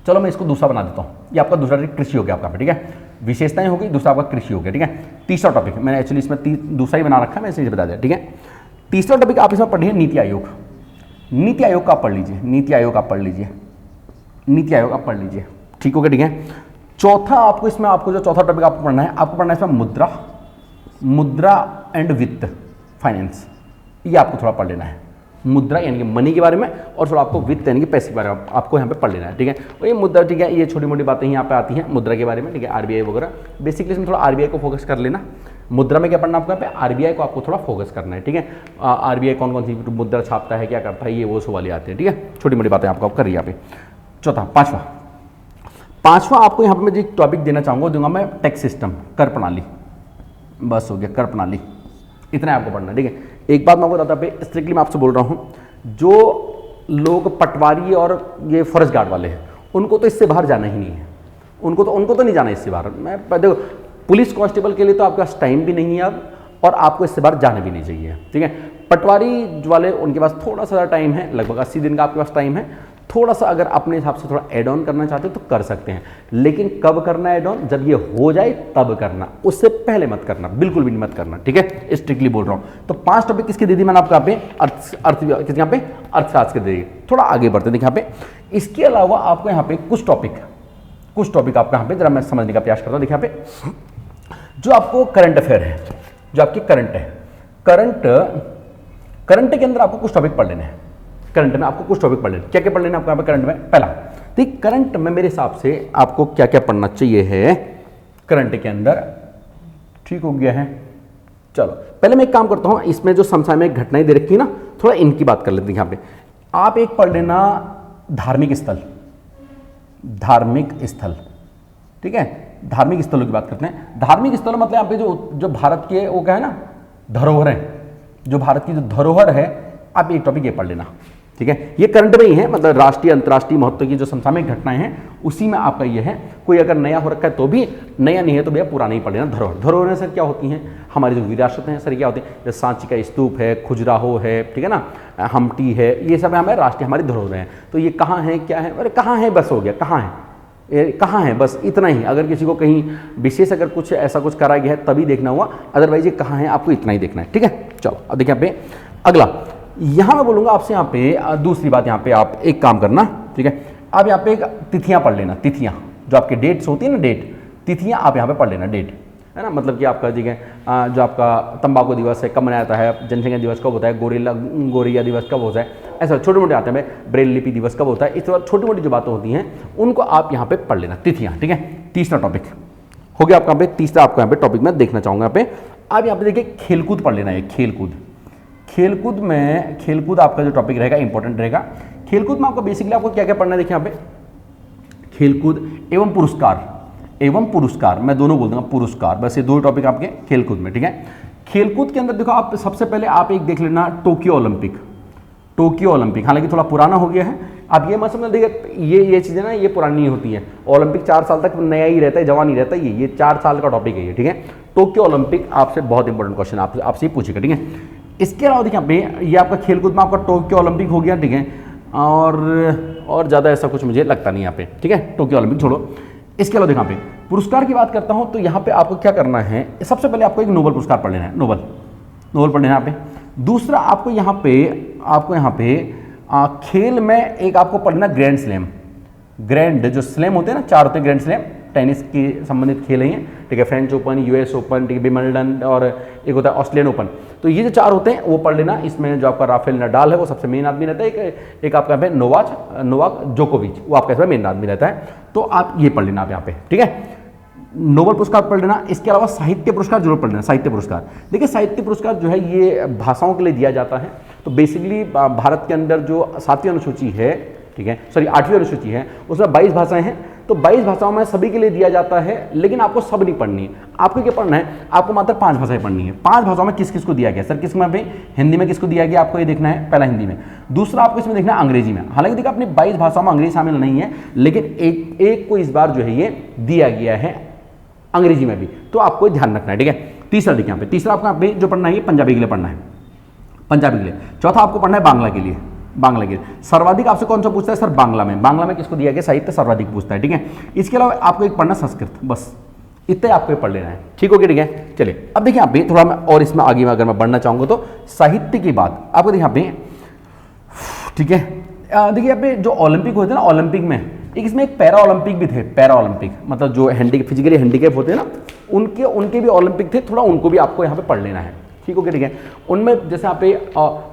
चलो मैं इसको दूसरा बना देता हूँ, ये आपका दूसरा कृषि हो गया आपका, ठीक है, विशेषताएं होगी, दूसरा आपका कृषि हो गया, ठीक है। तीसरा टॉपिक मैंने एक्चुअली इसमें दूसरा ही बना रखा है, मैं इसे बता दिया, ठीक है। तीसरा टॉपिक आप इसमें पढ़िए नीति आयोग, नीति आयोग का आप पढ़ लीजिए, नीति आयोग आप पढ़ लीजिए, नीति आयोग आप पढ़ लीजिए, ठीक हो गया, ठीक है। चौथा आपको इसमें, आपको जो चौथा टॉपिक आपको पढ़ना है, आपको पढ़ना है इसमें मुद्रा, मुद्रा एंड वित्त, फाइनेंस, ये आपको थोड़ा पढ़ लेना है। मुद्रा यानी कि मनी के बारे में, और थोड़ा आपको वित्त यानी कि पैसे के बारे में आपको यहाँ पे पढ़ लेना है, ठीक है। और ये मुद्रा, ठीक है, ये छोटी मोटी बातें यहाँ पे आती हैं मुद्रा के बारे में, ठीक है, आरबीआई वगैरह, बेसिकली इसमें थोड़ा आरबीआई को फोकस कर लेना। मुद्रा में क्या पढ़ना आपको यहाँ पे, आरबीआई को आपको थोड़ा फोकस करना है, ठीक है। आरबीआई कौन कौन सी मुद्रा छापता है, क्या करता है, ये वो सब वाले आते हैं, ठीक है, छोटी मोटी बातें आपको कर रही है यहाँ पे। चौथा, पांचवा आपको यहाँ पे मैं जो टॉपिक देना चाहूँगा, दूंगा मैं टैक्स सिस्टम, कर प्रणाली, बस हो गया, कर प्रणाली, इतना आपको पढ़ना, ठीक है। एक बात मैं आपको बताता पे स्ट्रिक्टली मैं आपसे बोल रहा हूँ, जो लोग पटवारी और ये फॉरेस्ट गार्ड वाले हैं, उनको तो इससे बाहर जाना ही नहीं है, उनको तो नहीं जाना इससे बाहर। मैं देखो, पुलिस कांस्टेबल के लिए तो आपके पास टाइम भी नहीं है अब, और आपको इससे बाहर जाना भी नहीं चाहिए, ठीक है। पटवारी वाले, उनके पास थोड़ा सा टाइम है, लगभग 80 दिन का आपके पास टाइम है, थोड़ा सा अगर अपने हिसाब से थोड़ा एड ऑन करना चाहते हो तो कर सकते हैं, लेकिन कब करना एड ऑन, जब ये हो जाए तब करना, उससे पहले मत करना, बिल्कुल भी नहीं मत करना, ठीक है, स्ट्रिक्टली बोल रहा हूं। तो 5 टॉपिक किसके दे दी मैंने आपको यहाँ पे, किसके यहाँ पे, अर्थशास्त्र के दे दी। थोड़ा आगे बढ़ते देखिए यहाँ पे, इसके अलावा आपको यहाँ पे कुछ टॉपिक आपको यहाँ पे जरा मैं समझने का प्रयास करता हूँ। देखिए यहाँ पे जो आपको करंट अफेयर है, जो आपकी करंट है, करंट के अंदर आपको कुछ टॉपिक पढ़ लेने हैं। करंट में आपको कुछ टॉपिक पढ़ लेना, क्या क्या पढ़ लेना आपको यहाँ पे करंट में। पहला, ठीक, करंट में मेरे हिसाब से आपको क्या क्या पढ़ना चाहिए है करंट के अंदर, ठीक हो गया है। चलो पहले मैं एक काम करता हूँ, इसमें जो समसामयिक घटनाएं दे रखी है ना, थोड़ा इनकी बात कर लेते हैं यहाँ पे। आप एक पढ़ लेना धार्मिक स्थल, ठीक है, धार्मिक स्थलों की बात करते हैं। धार्मिक स्थल मतलब यहाँ पे जो भारत के वो क्या है ना, धरोहर है, जो भारत की जो धरोहर है, आप एक टॉपिक ये पढ़ लेना, ठीक है। ये करंट में ही है, मतलब राष्ट्रीय अंतर्राष्ट्रीय महत्व की जो समसामयिक घटनाएं हैं उसी में आपका ये है। कोई अगर नया हो रखा है तो भी, नया नहीं है तो भैया पुराना ही पढ़ लेना। धरोहर सर क्या होती हैं, हमारी जो विरासत हैं सर क्या होती है, जैसे सांची का स्तूप है, खजुराहो है, ठीक है ना, हम्पी है, ये सब हमारे राष्ट्रीय हमारी धरोहर हैं। तो ये कहाँ है, क्या है, अरे कहाँ है, बस हो गया, कहाँ है, बस इतना ही। अगर किसी को कहीं विशेष अगर कुछ ऐसा कुछ करा गया है तभी देखना हुआ, अदरवाइज ये कहाँ है आपको इतना ही देखना है, ठीक है। चलो अब देखिए यहाँ पे अगला, यहाँ मैं बोलूँगा आपसे, यहाँ पे दूसरी बात, यहाँ पे आप एक काम करना, ठीक है, आप यहाँ पे एक तिथियाँ पढ़ लेना, तिथियाँ जो आपके डेट्स होती है ना, डेट, तिथियाँ आप यहाँ पे पढ़ लेना, डेट है ना, मतलब कि आपका ठीक है, जो आपका तंबाकू दिवस है कब मनाया जाता है, जनसंख्या दिवस कब होता है, गोरिया दिवस कब होता है, ऐसा छोटे मोटे आते हैं, ब्रेल लिपि दिवस कब होता है, इस तरह छोटी मोटी जो बातें होती हैं उनको आप यहाँ पे पढ़ लेना, तिथियाँ, ठीक है। तीसरा टॉपिक हो गया आपका, यहाँ पे तीसरा आपको यहाँ पे टॉपिक मैं देखना चाहूँगा यहाँ पे। आप यहाँ पे देखिए खेलकूद पढ़ लेना है, खेलकूद आपका जो टॉपिक रहेगा इंपॉर्टेंट रहेगा। खेलकूद में आपको बेसिकली आपको क्या क्या पढ़ना है, देखिए यहाँ पे खेलकूद एवं पुरस्कार, मैं दोनों बोल दूंगा पुरस्कार, बस ये दो टॉपिक आपके खेलकूद में, ठीक है। खेलकूद के अंदर देखो आप सबसे पहले आप एक देख लेना टोक्यो ओलंपिक, हालांकि थोड़ा पुराना हो गया है, आप ये मत समझ, देखिए ये चीज़ें ना ये पुरानी नहीं होती है, ओलंपिक 4 साल तक नया ही रहता है, जवान ही रहता है, ये 4 साल का टॉपिक है ये, ठीक है। टोक्यो ओलंपिक आपसे बहुत इंपॉर्टेंट क्वेश्चन आपसे ही पूछेगा, ठीक है। इसके अलावा देखिए यहाँ पे ये आपका खेलकूद में आपका टोक्यो ओलंपिक हो गया, ठीक है, और ज़्यादा ऐसा कुछ मुझे लगता नहीं यहाँ पे, ठीक है, टोक्यो ओलंपिक छोड़ो। इसके अलावा देखिए यहाँ पे पुरस्कार की बात करता हूँ, तो यहाँ पे आपको क्या करना है, सबसे पहले आपको एक नोबेल पुरस्कार पढ़ लेना है, नोबेल पढ़ लेना यहाँ पे। दूसरा आपको यहाँ पे खेल में एक आपको पढ़ना ग्रैंड स्लैम, जो स्लैम होते हैं ना, 4 होते हैं ग्रैंड स्लैम, टेनिस के संबंधित खेल हैं, ठीक है, फ्रेंच ओपन, यूएस ओपन, ठीक है, विंबलडन, और एक होता है ऑस्ट्रेलियन ओपन। तो ये जो 4 होते हैं वो पढ़ लेना। इसमें जो आपका राफेल नडाल है वो सबसे मेन आदमी रहता है, एक आपका यहाँ पे नोवाक जोकोविच, वो आपका इसमें मेन आदमी रहता है, तो आप ये पढ़ लेना आप यहाँ पे, ठीक है। नोबेल पुरस्कार पढ़ लेना। इसके अलावा साहित्य पुरस्कार जरूर पढ़ लेना। साहित्य पुरस्कार, देखिए साहित्य पुरस्कार जो है ये भाषाओं के लिए दिया जाता है। तो बेसिकली भारत के अंदर जो 7वीं अनुसूची है, ठीक है, सॉरी 8वीं अनुसूची है, उसमें 22 भाषाएं हैं। तो 22 भाषाओं में सभी के लिए दिया जाता है, लेकिन आपको सब नहीं पढ़नी है। आपको क्या पढ़ना है, आपको मात्र 5 भाषाएं पढ़नी है। 5 भाषाओं में किस किस को दिया गया, सर किस में, हिंदी में किसको दिया गया, आपको ये देखना है, पहला हिंदी में। दूसरा आपको इसमें देखना है अंग्रेजी में। हालांकि देखिए अपनी 22 भाषाओं में अंग्रेजी शामिल नहीं है, लेकिन एक को इस बार जो है ये दिया गया है अंग्रेजी में भी, तो आपको ध्यान रखना है, ठीक है। तीसरा देखिए यहाँ पे, तीसरा आपको यहाँ पे जो पढ़ना है ये पंजाबी के लिए पढ़ना है। पंजाबी के लिए। चौथा आपको पढ़ना है बांग्ला के लिए, बांग्ला के लिए। सर्वाधिक आपसे कौन सा पूछता है सर? बांग्ला में। बांग्ला में किसको दिया गया? साहित्य सर्वाधिक पूछता है, ठीक है। इसके अलावा आपको एक पढ़ना संस्कृत, बस इतना आपको पढ़ लेना है, ठीक हो गया, ठीक है। चलिए अब देखिए यहाँ पे थोड़ा मैं और इसमें आगे में अगर मैं बढ़ना चाहूँगा तो साहित्य की बात आपको देखिए यहाँ पे, ठीक है। देखिए यहाँ पे जो ओलंपिक होते हैं ना, ओलंपिक में इसमें एक पैरा ओलंपिक भी थे। पैरा ओलंपिक मतलब जो फिजिकली हैंडीकैप होते हैं ना, उनके भी ओलंपिक थे, थोड़ा उनको भी आपको यहाँ पे पढ़ लेना है, ठीक हो गया, ठीक है। उनमें जैसे यहाँ पे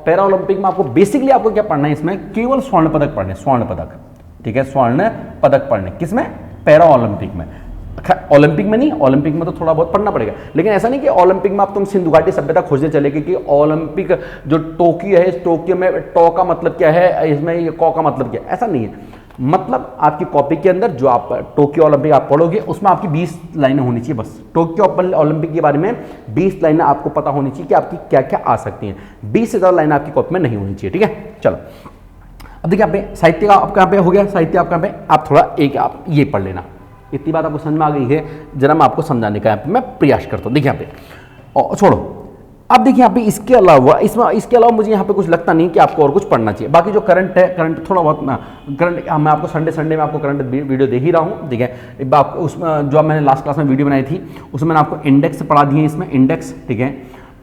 पैरा ओलंपिक में आपको बेसिकली आपको क्या पढ़ना है? इसमें केवल स्वर्ण पदक पढ़ने, स्वर्ण पदक, ठीक है, स्वर्ण पदक पढ़ने। किसमें? पैरा ओलंपिक में। ओलंपिक में नहीं, ओलंपिक में तो थोड़ा बहुत पढ़ना पड़ेगा, लेकिन ऐसा नहीं कि ओलंपिक में आप तुम सिंधु घाटी सभ्यता खोजने चले गए कि ओलंपिक जो टोक्यो है, इस टोक्यो में टो का मतलब क्या है, इसमें ये कौ का मतलब क्या है, ऐसा नहीं है। मतलब आपकी कॉपी के अंदर जो आप टोक्यो ओलंपिक आप पढ़ोगे उसमें आपकी 20 लाइनें होनी चाहिए बस। टोक्यो ओलंपिक के बारे में 20 लाइनें आपको पता होनी चाहिए कि आपकी क्या क्या आ सकती हैं। 20 से ज़्यादा लाइनें आपकी कॉपी में नहीं होनी चाहिए, ठीक है। चलो अब देखिए, यहाँ पे साहित्य का आपका यहाँ पे हो गया, साहित्य आपका यहाँ पे आप थोड़ा एक आप ये पढ़ लेना। इतनी बात आपको समझ में आ गई है, जरा मैं आपको समझाने का मैं प्रयास करता हूँ। देखिए यहाँ पे और छोड़ो, अब देखिए यहाँ पे इसके अलावा मुझे यहाँ पे कुछ लगता नहीं कि आपको और कुछ पढ़ना चाहिए। बाकी जो करंट है, करंट थोड़ा बहुत करंट मैं आपको संडे में आपको करंट वीडियो दे ही रहा हूँ, ठीक है। उसमें जो मैंने लास्ट क्लास में वीडियो बनाई थी उसमें मैंने आपको इंडेक्स पढ़ा दिए, इसमें इंडेक्स, ठीक है।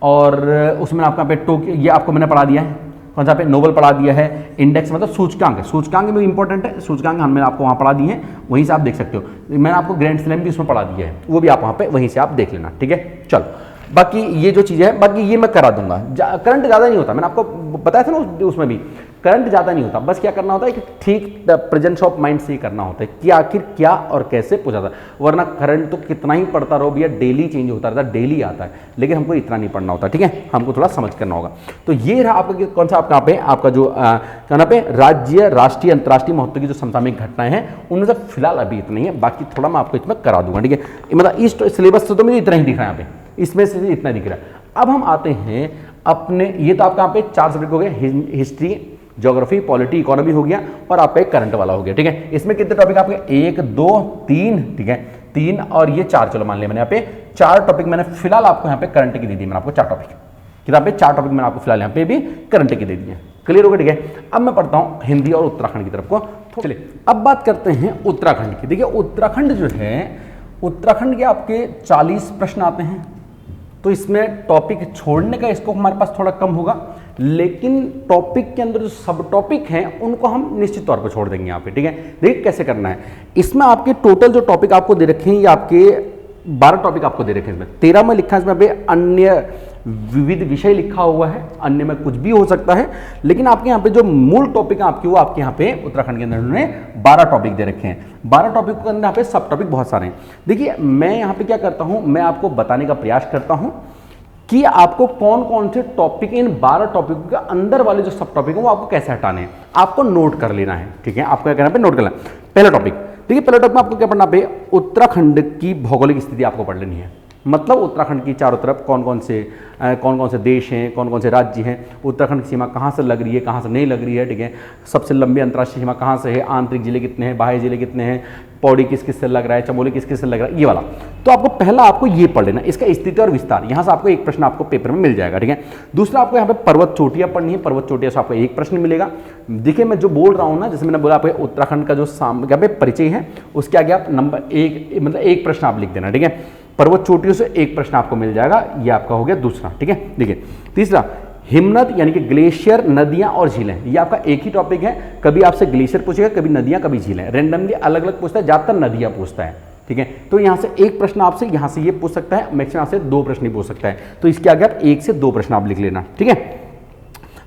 और उसमें आपको यहाँ पे टोक्यो ये आपको मैंने पढ़ा दिया है, कौन सा पे नोबल पढ़ा दिया है। इंडेक्स मतलब सूचकांक है, सूचकांक भी इंपॉर्टेंट है, सूचकांक हमने आपको वहाँ पढ़ा दिए हैं, वहीं से आप देख सकते हो। मैंने आपको ग्रैंड स्लैम भी उसमें पढ़ा दिया है, वो भी आप वहाँ पे वहीं से आप देख लेना, ठीक है। चलो बाकी ये जो चीज़ें हैं, बाकी ये मैं करा दूंगा। करंट ज़्यादा नहीं होता, मैंने आपको बताया था ना उसमें भी, करंट ज़्यादा नहीं होता। बस क्या करना होता है कि ठीक प्रेजेंस ऑफ माइंड से ही करना होता है कि आखिर क्या और कैसे पूछा था। वरना करंट तो कितना ही पढ़ता रहो भैया, डेली चेंज होता रहता है, डेली आता है, लेकिन हमको इतना नहीं पढ़ना होता, ठीक है। हमको थोड़ा समझ करना होगा। तो ये रहा आपका कौन सा आपका पे आपका जो क्या नाम पे राज्य, राष्ट्रीय, अंतर्राष्ट्रीय महत्व की जो समसामयिक घटनाएं हैं, उनमें से फिलहाल अभी इतना ही है। बाकी थोड़ा मैं आपको इसमें करा दूंगा, ठीक है। मतलब इस सिलेबस से तो मुझे इतना ही दिख रहा है यहाँ पे, इसमें से इतना दिख रहा है। अब हम आते हैं अपने, ये तो आपका यहाँ पे 4 सब्जेक्ट हो गए, हिस्ट्री, ज्योग्राफी, पॉलिटी, इकोनॉमी हो गया, और आपका एक करंट वाला हो गया, ठीक है। इसमें कितने टॉपिक आपके? 1 2 3, ठीक है, 3 और ये 4, चलो मान लिया मैंने यहाँ पे 4 टॉपिक मैंने फिलहाल आपको यहाँ पे करंट की दे दी। मैंने आपको 4 टॉपिक किताब पे 4 टॉपिक मैंने आपको फिलहाल यहाँ पे भी करंट की दे दी है। क्लियर हो गया, ठीक है। अब मैं पढ़ता हूँ हिंदी और उत्तराखंड की तरफ को। चलिए अब बात करते हैं उत्तराखंड की। देखिए उत्तराखंड जो है, उत्तराखंड के आपके 40 प्रश्न आते हैं, तो इसमें टॉपिक छोड़ने का स्कोप हमारे पास थोड़ा कम होगा, लेकिन टॉपिक के अंदर जो सब टॉपिक हैं उनको हम निश्चित तौर पर छोड़ देंगे यहाँ पे, ठीक है। देखिए कैसे करना है। इसमें आपके टोटल जो टॉपिक आपको दे रखे हैं, ये आपके 12 टॉपिक आपको दे रखे हैं। इसमें 13 में लिखा है, इसमें अन्य विविध विषय लिखा हुआ है, अन्य में कुछ भी हो सकता है, लेकिन आपके यहाँ पे जो मूल टॉपिक है आपके, वो आपके यहाँ पे उत्तराखंड के अंदर उन्होंने 12 टॉपिक दे रखे हैं। 12 टॉपिक के अंदर यहाँ पे सब टॉपिक बहुत सारे हैं। देखिए मैं यहाँ पे क्या करता हूँ, मैं आपको बताने का प्रयास करता हूँ कि आपको कौन कौन से टॉपिक, इन 12 टॉपिक के अंदर वाले जो सब टॉपिक है वो आपको कैसे हटाने हैं, आपको नोट कर लेना है, ठीक है। आपको क्या करना है, नोट करना है। पहला टॉपिक, देखिए पहले टॉपिक में आपको क्या पढ़ना है, उत्तराखंड की भौगोलिक स्थिति आपको पढ़ लेनी है। मतलब उत्तराखंड की चारों तरफ कौन कौन से देश हैं, कौन कौन से राज्य हैं, उत्तराखंड की सीमा कहाँ से लग रही है, कहाँ से नहीं लग रही है, ठीक है। सबसे लंबी अंतर्राष्ट्रीय सीमा कहाँ से है, आंतरिक जिले कितने हैं, बाह्य जिले कितने हैं, पौड़ी किस किस से लग रहा है, चमोली किस किस से लग रहा है, ये वाला। तो आपको पहला आपको ये पढ़ लेना, इसका स्थिति और विस्तार। यहाँ से आपको एक प्रश्न आपको पेपर में मिल जाएगा, ठीक है। दूसरा आपको यहाँ पे पर्वत चोटियाँ पढ़नी है, पर्वत चोटियाँ से आपको एक प्रश्न मिलेगा। देखिए मैं जो बोल रहा हूँ ना, जैसे मैंने बोला आपको उत्तराखंड का जो यहाँ पे परिचय है, उसके आगे आप नंबर 1 मतलब एक प्रश्न आप लिख देना, ठीक है। पर्वत चोटियों से एक प्रश्न आपको मिल जाएगा, ये आपका हो गया दूसरा, ठीक है। देखिए तीसरा, हिमनद यानी कि ग्लेशियर, नदियां और झीलें, ये आपका एक ही टॉपिक है। कभी आपसे ग्लेशियर पूछेगा, कभी नदियां, कभी झीलें, रैंडमली अलग अलग पूछता है, ज्यादातर नदियां पूछता है, ठीक है। तो यहाँ से एक प्रश्न आपसे यहाँ से ये पूछ सकता है, मैक्सिमम से 2 प्रश्न ही पूछ सकता है। तो इसके आगे आप 1 से 2 प्रश्न आप लिख लेना, ठीक है।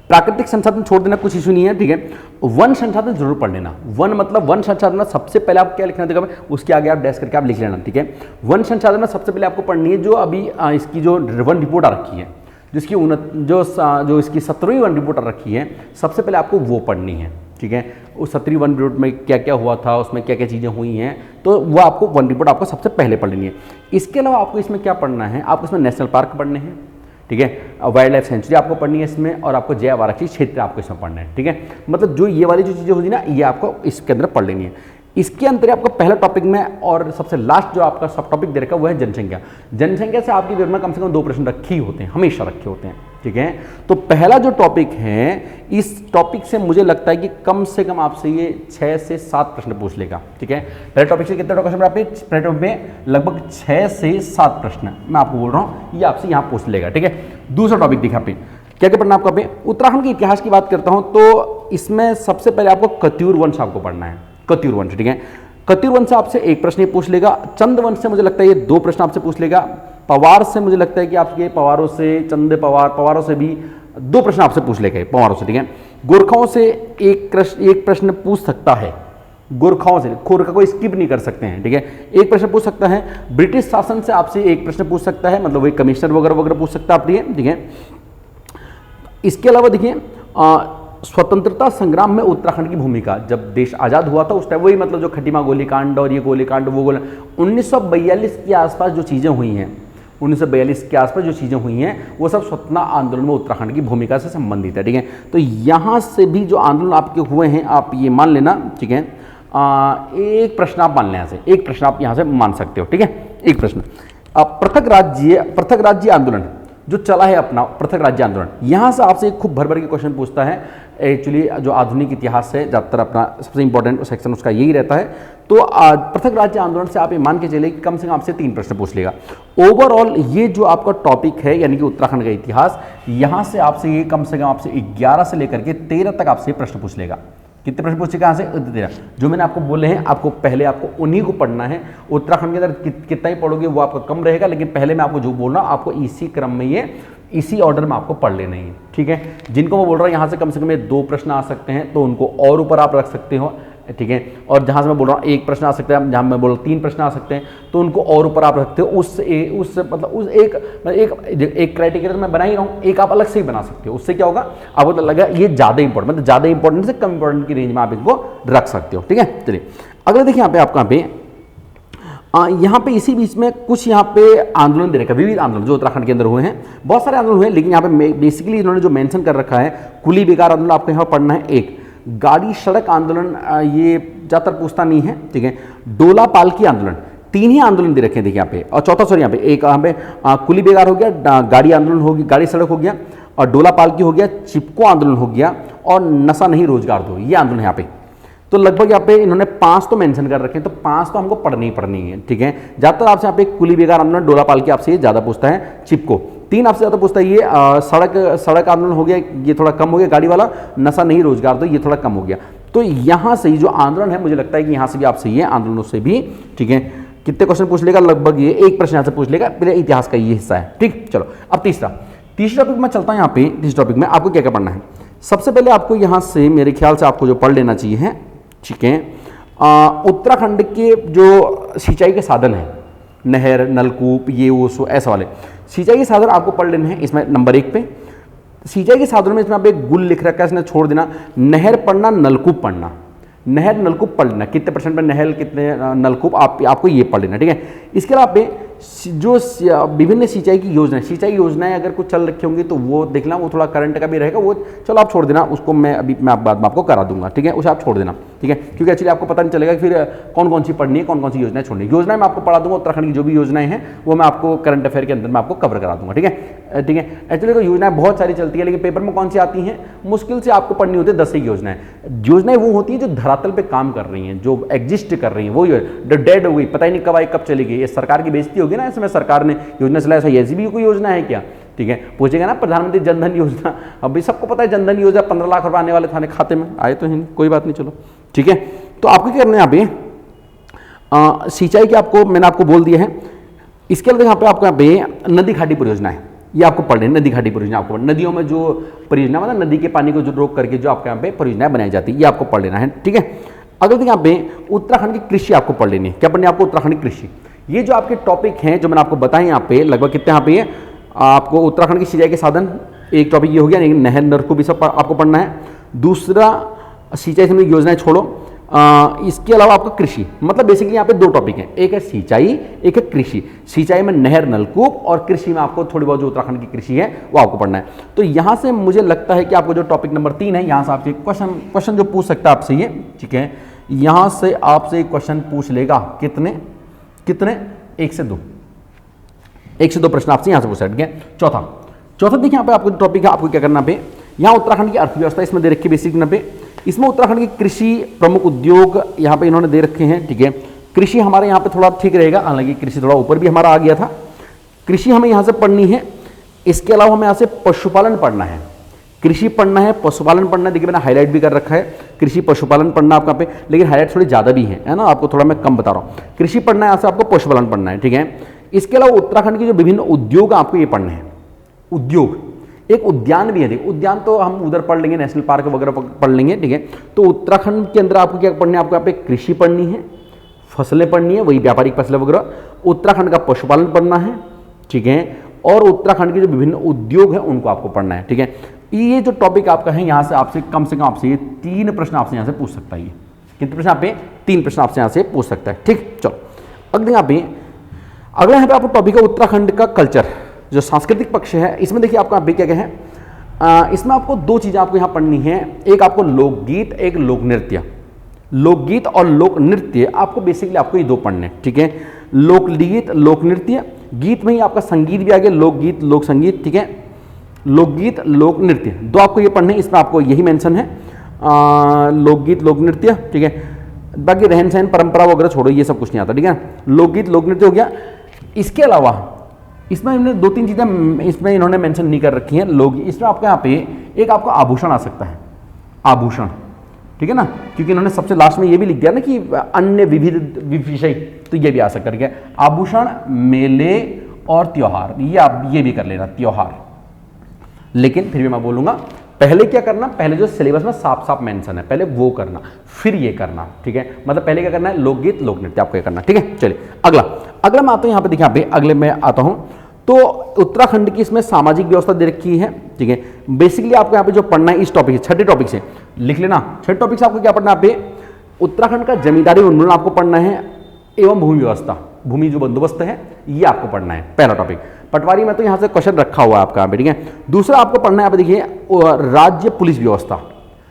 प्राकृतिक संसाधन छोड़ देना, कुछ इशू नहीं है, ठीक है। वन संसाधन जरूर पढ़ लेना। वन मतलब वन संसाधन सबसे पहले आप क्या लिखना देखा, उसके आगे आप डैश करके आप लिख लेना, ठीक है। वन संसाधन सबसे पहले आपको पढ़नी है जो अभी इसकी जो वन रिपोर्ट आ रखी है, जिसकी जो इसकी 17वीं वन रिपोर्ट आ रखी है, सबसे पहले आपको वो पढ़नी है, ठीक है। उस 17वीं वन रिपोर्ट में क्या क्या हुआ था, उसमें क्या क्या चीज़ें हुई हैं, तो वो आपको वन रिपोर्ट आपको सबसे पहले पढ़ लेनी है। इसके अलावा आपको इसमें क्या पढ़ना है, आपको इसमें नेशनल पार्क पढ़ने हैं, ठीक है। वाइल्ड लाइफ सेंचुरी आपको पढ़नी है इसमें, और आपको जैव आरक्षित क्षेत्र आपको इसमें पढ़ना है, ठीक है। मतलब जो ये वाली जो चीज़ें होती है ना, ये आपको इसके अंदर पढ़ लेनी है। इसके अंतर आपका पहला टॉपिक में और सबसे लास्ट जो आपका सब टॉपिक दे रखा है वो है जनसंख्या। जनसंख्या से आपके पेपर में कम से कम 2 प्रश्न रखे ही होते हैं, हमेशा रखे होते हैं, ठीक है। तो पहला जो टॉपिक है, इस टॉपिक से मुझे लगता है कि कम से कम आपसे ये 6 से 7 प्रश्न पूछ लेगा, ठीक है। पहले टॉपिक से कितने क्वेश्चन आपके पहले टॉपिक में लगभग 6 से 7 प्रश्न मैं आपको बोल रहा हूँ, ये आपसे यहाँ पूछ लेगा, ठीक है। दूसरा टॉपिक देखिए आप क्या क्या पढ़ना आपको पे उत्तराखंड के इतिहास की बात करता हूं तो इसमें सबसे पहले आपको कत्यूर वंश आपको पढ़ना है, कत्यूर वंश, ठीक है। कत्यूर वंश से आपसे 1 प्रश्न पूछ लेगा। चंद वंश से मुझे लगता है ये 2 प्रश्न आपसे पूछ लेगा। पवार से मुझे लगता है कि आपके पवारों से, चंद पवारों से भी 2 प्रश्न आपसे पूछ लेगा, पवारों से, ठीक है। गोरखाओं से एक प्रश्न पूछ सकता है, गोरखाओं से, गोरखा को स्किप नहीं कर सकते हैं, ठीक है, 1 प्रश्न पूछ सकता है। ब्रिटिश शासन से आपसे 1 प्रश्न पूछ सकता है, मतलब वही कमिश्नर वगैरह वगैरह पूछ सकता है, ठीक है। इसके अलावा देखिए स्वतंत्रता संग्राम में उत्तराखंड की भूमिका, जब देश आज़ाद हुआ था उस टाइम, वही मतलब जो खटीमा गोलीकांड और ये गोलीकांड वो 1942 के आसपास जो चीज़ें हुई हैं, 1942 के आसपास जो चीज़ें हुई हैं वो सब स्वतंत्रता आंदोलन में उत्तराखंड की भूमिका से संबंधित है, ठीक है। तो यहाँ से भी जो आंदोलन आपके हुए हैं आप ये मान लेना, ठीक है। 1 प्रश्न आप मान लें यहाँ से, 1 प्रश्न आप यहाँ से मान सकते हो, ठीक है, 1 प्रश्न। पृथक राज्य आंदोलन जो चला है अपना, पृथक राज्य आंदोलन, यहाँ से आपसे एक खूब भर भर के क्वेश्चन पूछता है। एक्चुअली जो आधुनिक इतिहास है ज़्यादातर अपना सबसे इंपॉर्टेंट सेक्शन उसका यही रहता है। तो पृथक राज्य आंदोलन से आप ये मान के चले कि कम से कम आपसे 3 प्रश्न पूछ लेगा। ओवरऑल ये जो आपका टॉपिक है यानी कि उत्तराखंड का इतिहास, यहाँ से आपसे ये कम से कम आपसे 11 से लेकर के 13 तक आपसे प्रश्न पूछ लेगा। कितने प्रश्न पूछे कहाँ से? 13। जो मैंने आपको बोले हैं, आपको पहले आपको उन्हीं को पढ़ना है। उत्तराखंड के अंदर कितना ही पढ़ोगे वो आपका कम रहेगा, लेकिन पहले मैं आपको जो बोल रहा हूँ आपको इसी क्रम में ये इसी ऑर्डर में आपको पढ़ लेना ही है, ठीक है। जिनको मैं बोल रहा हूँ यहाँ से कम 2 प्रश्न आ सकते हैं तो उनको और ऊपर आप रख सकते हो, ठीक है। और जहाँ से मैं बोल रहा हूँ 1 प्रश्न आ सकता है, जहाँ मैं बोल रहा हूँ 3 प्रश्न आ सकते हैं तो उनको और ऊपर आप रखते हो। उस मतलब उस एक क्राइटेरिया मैं बना ही रहा हूँ, एक आप अलग से ही बना सकते हो। उससे क्या होगा, आपको तो लगा ये ज़्यादा इंपॉर्टेंट, मतलब ज़्यादा इंपॉर्टेंट से कम इंपॉर्टेंट की रेंज में आप इनको रख सकते हो, ठीक है। चलिए अगले देखिए यहाँ पे आपका यहाँ पे इसी बीच में कुछ यहाँ पे आंदोलन दे रखा है, विविध आंदोलन जो उत्तराखंड के अंदर हुए हैं। बहुत सारे आंदोलन हुए, लेकिन यहाँ पे बेसिकली इन्होंने जो मेंशन कर रखा है, कुली बेगार आंदोलन आपको यहाँ पढ़ना है। 1 गाड़ी सड़क आंदोलन, ये ज़्यादातर पूछता नहीं है, ठीक है। डोला पालकी आंदोलन, 3 ही आंदोलन दे रखे हैं देखिए यहाँ पे। और चौथा सॉरी यहाँ पे एक यहाँ पे कुली बेगार हो गया, गाड़ी आंदोलन होगी, गाड़ी सड़क हो गया, और डोला पालकी हो गया, चिपको आंदोलन हो गया, और नशा नहीं रोजगार दो, ये आंदोलन यहाँ पे। तो लगभग यहाँ पे इन्होंने 5 तो मेंशन कर रखे हैं, तो 5 तो हमको पढ़नी ही पढ़नी है, ठीक है। ज़्यादातर आपसे यहाँ पे कुली बेगार आंदोलन, डोला पालकी आपसे ये ज़्यादा पूछता है, चिपको 3 आपसे ज़्यादा पूछता है। ये सड़क आंदोलन हो गया, ये थोड़ा कम हो गया, गाड़ी वाला, नशा नहीं रोजगार दो, ये थोड़ा कम हो गया। तो यहाँ से जो आंदोलन है मुझे लगता है कि यहाँ से भी आपसे ये आंदोलनों से भी, ठीक है, कितने क्वेश्चन पूछ लेगा, लगभग ये 1 प्रश्न यहाँ से पूछ लेगा, पहले इतिहास का ये हिस्सा है, ठीक। चलो अब तीसरा टॉपिक में चलता हूँ। यहाँ पे तीसरे टॉपिक में आपको क्या क्या पढ़ना है। सबसे पहले आपको यहाँ से मेरे ख्याल से आपको जो पढ़ लेना चाहिए है, ठीक है, उत्तराखंड के जो सिंचाई के साधन हैं, नहर, नलकूप, ये वो सो ऐसा वाले सिंचाई के साधन आपको पढ़ लेने हैं। इसमें नंबर 1 पे सिंचाई के साधनों में इसमें आप एक गुल लिख रखा है, इसने छोड़ देना। नहर पढ़ना, नलकूप पढ़ना, नहर नलकूप पढ़ लेना, कितने परसेंट पे नहर, कितने नलकूप, आपको ये पढ़ लेना, ठीक है। इसके अलावा पे जो विभिन्न सिंचाई की योजनाएं अगर कुछ चल रखी होंगी तो वो देखना, वो थोड़ा करंट का भी रहेगा, वो चलो आप छोड़ देना, उसको मैं बाद में आपको करा दूंगा, ठीक है, उसे आप छोड़ देना, ठीक है। क्योंकि एक्चुअली आपको पता नहीं चलेगा कि फिर कौन कौन सी पढ़नी है, कौन कौन सी योजनाएं छोड़नी है। योजनाएं मैं आपको पढ़ा दूंगा, उत्तराखंड की जो भी योजनाएं हैं वो मैं आपको करंट अफेयर के अंदर मैं आपको कवर करा दूंगा, ठीक है, ठीक है। एक्चुअली तो योजनाएं बहुत सारी चलती है, लेकिन पेपर में कौन सी आती हैं, मुश्किल से आपको पढ़नी होती है 10 ही योजनाएं। योजनाएं वो होती है जो धरातल पे काम कर रही हैं, जो एग्जिस्ट कर रही हैं, वो डेड हो गई, पता ही नहीं कब आई कब चली गई। ये सरकार की बेइज्जती होगी ना, इसमें सरकार ने योजना चलाया, ऐसी भी कोई योजना है क्या, ठीक है। पूछेगा ना प्रधानमंत्री जनधन योजना, अभी सबको पता है जनधन योजना 15 लाख रुपए आने वाले थाने खाते में, आए तो हैं, कोई बात नहीं, चलो ठीक है। तो आपको क्या करना है, यहाँ पे सिंचाई की आपको मैंने आपको बोल दिया है। इसके अलावा यहाँ पे आपको यहाँ पे नदी घाटी परियोजना है, ये आपको पढ़ लेना। नदी घाटी परियोजना आपको, नदियों में जो परियोजना मतलब नदी के पानी को जो रोक करके जो आपके यहाँ पे परियोजनाएं बनाई जाती है, ये आपको पढ़ लेना है, ठीक है। अगले दिन यहाँ पे उत्तराखंड की कृषि आपको पढ़ लेनी है। क्या पढ़नी है आपको? उत्तराखंड की कृषि। ये जो आपके टॉपिक हैं जो मैंने आपको बताए यहाँ पे लगभग कितने यहाँ पे आपको उत्तराखंड की सिंचाई के साधन, एक टॉपिक ये हो गया, लेकिन नहर नलकूप भी सब आपको पढ़ना है। दूसरा सिंचाई संबंधी योजनाएं छोड़ो, इसके अलावा आपका कृषि, मतलब बेसिकली यहाँ पे 2 टॉपिक हैं, एक है सिंचाई, एक है कृषि। सिंचाई में नहर नलकूप और कृषि में आपको थोड़ी बहुत जो उत्तराखंड की कृषि है वो आपको पढ़ना है। तो यहाँ से मुझे लगता है कि आपको जो टॉपिक नंबर 3 है, यहाँ से आपसे क्वेश्चन जो पूछ सकता है आपसे ये, ठीक है, यहां से आपसे एक क्वेश्चन पूछ लेगा, कितने कितने 1 से 2, 1 से 2 प्रश्न आपसे यहां से पूछ सकते हैं। चौथा देखिए यहाँ पे आपको टॉपिक है, आपको क्या करना पे, यहाँ उत्तराखंड की अर्थव्यवस्था इसमें दे रखी है बेसिक न पे, इसमें उत्तराखंड की कृषि प्रमुख उद्योग यहाँ पे इन्होंने दे रखे हैं, ठीक है। कृषि हमारे यहाँ पे थोड़ा ठीक रहेगा, हालांकि कृषि थोड़ा ऊपर भी हमारा आ गया था। कृषि हमें यहाँ से पढ़नी है, इसके अलावा हमें यहाँ से पशुपालन पढ़ना है, कृषि पढ़ना है, पशुपालन पढ़ना है। देखिए मैंने हाईलाइट भी कर रखा है, कृषि पशुपालन पढ़ना आपका पे, लेकिन हाईलाइट थोड़ी ज़्यादा भी है ना, आपको थोड़ा मैं कम बता रहा हूँ। कृषि पढ़ना है, यहाँ से आपको पशुपालन पढ़ना है, ठीक है। इसके अलावा उत्तराखंड के जो विभिन्न उद्योग आपको ये पढ़ने हैं। उद्योग, एक उद्यान भी है, देखिए उद्यान तो हम उधर पढ़ लेंगे, नेशनल पार्क वगैरह पढ़ लेंगे, ठीक है। तो उत्तराखंड के अंदर आपको क्या पढ़ना है, आपको यहाँ पे कृषि पढ़नी है, फसलें पढ़नी है, वही व्यापारिक फसलें वगैरह, उत्तराखंड का पशुपालन पढ़ना है, ठीक है, और उत्तराखंड के जो विभिन्न उद्योग हैं उनको आपको पढ़ना है, ठीक है। ये जो टॉपिक आपका है, यहाँ से आपसे कम आपसे ये 3 प्रश्न आपसे यहाँ से पूछ सकता है। ये कितने प्रश्न, आप पे 3 प्रश्न आपसे यहाँ से पूछ सकता है, ठीक। चलो अगले यहाँ पे, अगला यहाँ पे आपको टॉपिक है उत्तराखंड का कल्चर, जो सांस्कृतिक पक्ष है। इसमें देखिए आपका अभी क्या है, इसमें आपको 2 चीज़ें आपको यहाँ पढ़नी है, एक आपको लोकगीत, एक लोक नृत्य। लोकगीत और लोक नृत्य आपको बेसिकली आपको ये 2 पढ़ने, ठीक है। लोकगीत, लोक नृत्य, गीत में ही आपका संगीत भी आ गया, लोकगीत लोक संगीत, ठीक है। लोकगीत लोक नृत्य 2 आपको ये पढ़ने, इसमें आपको यही मेंशन है, लोकगीत लोक नृत्य, ठीक है। बाकी रहन सहन परंपरा वगैरह छोड़ो, ये सब कुछ नहीं आता, ठीक है। लोकगीत लोक नृत्य हो गया। इसके अलावा इसमें इन्होंने 2-3 चीज़ें इसमें इन्होंने मेंशन नहीं कर रखी हैं। लोग इसमें आपका यहाँ पे एक आपको आभूषण आ सकता है, आभूषण, ठीक है ना, क्योंकि इन्होंने सबसे लास्ट में ये भी लिख दिया ना कि अन्य विविध विषय, तो ये भी आ सकता है, ठीक है। आभूषण, मेले और त्योहार, ये आप ये भी कर लेना, त्योहार। लेकिन फिर भी मैं बोलूंगा पहले क्या करना, पहले जो सिलेबस में साफ साफ मेंशन है पहले वो करना, फिर ये करना, ठीक है। मतलब पहले क्या करना है, लोकगीत लोक नृत्य आपको ये करना, ठीक है। चलिए अगला मैं आता हूं यहाँ पे, देखिए यहाँ पे अगले में आता हूं, तो उत्तराखंड की इसमें सामाजिक व्यवस्था दे रखी है, ठीक है। बेसिकली आपको यहाँ पे जो पढ़ना है इस टॉपिक से, 6ठे टॉपिक से लिख लेना, 6 टॉपिक से आपको क्या पढ़ना है, यहाँ पे उत्तराखंड का जमींदारी उन्मूलन आपको पढ़ना है, एवं भूमि व्यवस्था, भूमि जो बंदोबस्त है ये आपको पढ़ना है, पहला टॉपिक। पटवारी में तो यहाँ से क्वेश्चन रखा हुआ है आपका, ठीक है। दूसरा आपको पढ़ना है, आप देखिए राज्य पुलिस व्यवस्था,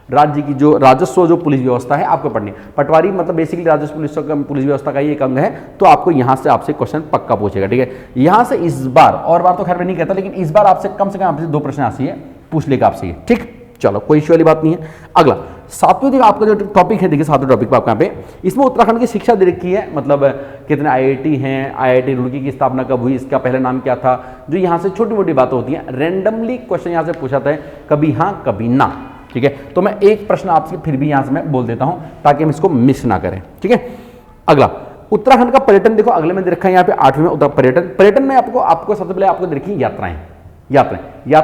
राज्य की जो राजस्व जो पुलिस व्यवस्था है आपको पढ़नी है। पटवारी मतलब बेसिकली राजस्व पुलिस व्यवस्था का ही एक अंग है, तो आपको यहाँ से आपसे क्वेश्चन पक्का पूछेगा, ठीक है। यहाँ से इस बार, और बार तो खैर मैं नहीं कहता, लेकिन इस बार आपसे कम से कम आपसे 2 प्रश्न आपसे पूछ लेगा आपसे ये, ठीक। चलो कोई इश्यू वाली बात नहीं है। अगला 7वें देखिए आपका जो टॉपिक है, देखिए 7वें टॉपिक पर आपका यहाँ पे, इसमें उत्तराखंड की शिक्षा दे रखी है, मतलब कितने IIT हैं, IIT रुड़की की स्थापना कब हुई, इसका पहला नाम क्या था, जो यहाँ से छोटी मोटी बातें होती हैं, रैंडमली क्वेश्चन यहाँ से पूछा था, कभी हाँ कभी ना, ठीक है। तो मैं एक प्रश्न आपसे फिर भी यहाँ से मैं बोल देता हूँ ताकि हम इसको मिस ना करें, ठीक है। अगला उत्तराखंड का पर्यटन, देखो अगले में दे रखा है यहाँ पे 8वें में पर्यटन में आपको सबसे पहले आपको दे रखी है यात्राएं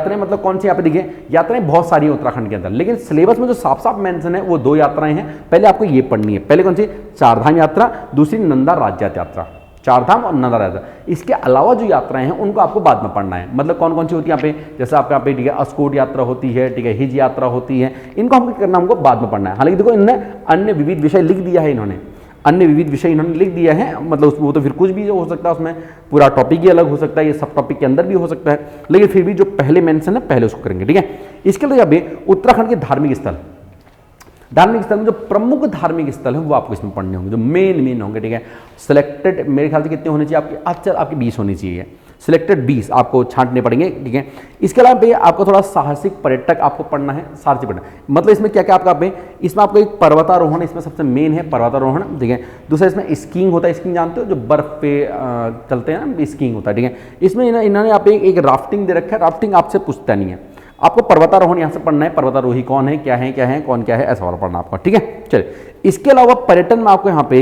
मतलब कौन सी, यहाँ पे देखिए यात्राएं बहुत सारी है उत्तराखंड के अंदर, लेकिन सिलेबस में जो साफ साफ मेंशन है वो 2 यात्राएं हैं। पहले आपको ये पढ़नी है, पहले कौन सी, चारधाम यात्रा, दूसरी नंदा राज्य यात्रा, चारधाम और नंदा यात्रा। इसके अलावा जो यात्राएं हैं उनको आपको बाद में पढ़ना है, मतलब कौन कौन सी होती है यहाँ पे, जैसे आपके यहाँ पे ठीक है अस्कोट यात्रा होती है, ठीक है, हिज यात्रा होती है, इनको हमको करना, हमको बाद में पढ़ना है। हालांकि देखो इन्होंने अन्य विविध विषय लिख दिया है, अन्य विविध विषय इन्होंने लिख दिया है, मतलब वो तो फिर कुछ भी हो सकता है, उसमें पूरा टॉपिक ही अलग हो सकता है, ये सब टॉपिक के अंदर भी हो सकता है, लेकिन फिर भी जो पहले मेंशन है पहले उसको करेंगे, ठीक है। इसके लिए अभी उत्तराखंड के धार्मिक स्थल में जो प्रमुख धार्मिक स्थल है वो आपको इसमें पढ़ने होंगे, जो मेन होंगे, ठीक है। सिलेक्टेड मेरे ख्याल से कितने होने चाहिए आपके 20 होनी चाहिए, सिलेक्टेड 20 आपको छांटने पड़ेंगे, ठीक है। इसके अलावा भैया आपको थोड़ा साहसिक पर्यटक आपको पढ़ना है, साहसिक पर्यटक मतलब इसमें क्या क्या आपका इसमें आपको एक पर्वतारोहण, इसमें सबसे मेन है पर्वतारोहण, ठीक है। दूसरा इसमें स्कीइंग होता है, स्कीइंग जानते हो जो बर्फ पे चलते हैं ना, स्कीइंग होता है, ठीक है। इसमें इन्होंने आप एक राफ्टिंग दे रखा है, राफ्टिंग आपसे पूछता नहीं है, आपको पर्वतारोहण यहाँ से पढ़ना है, पर्वतारोही कौन है, क्या है, कौन क्या है, ऐसा वाला पढ़ना आपका, ठीक है। चलिए इसके अलावा पर्यटन में आपको यहाँ पे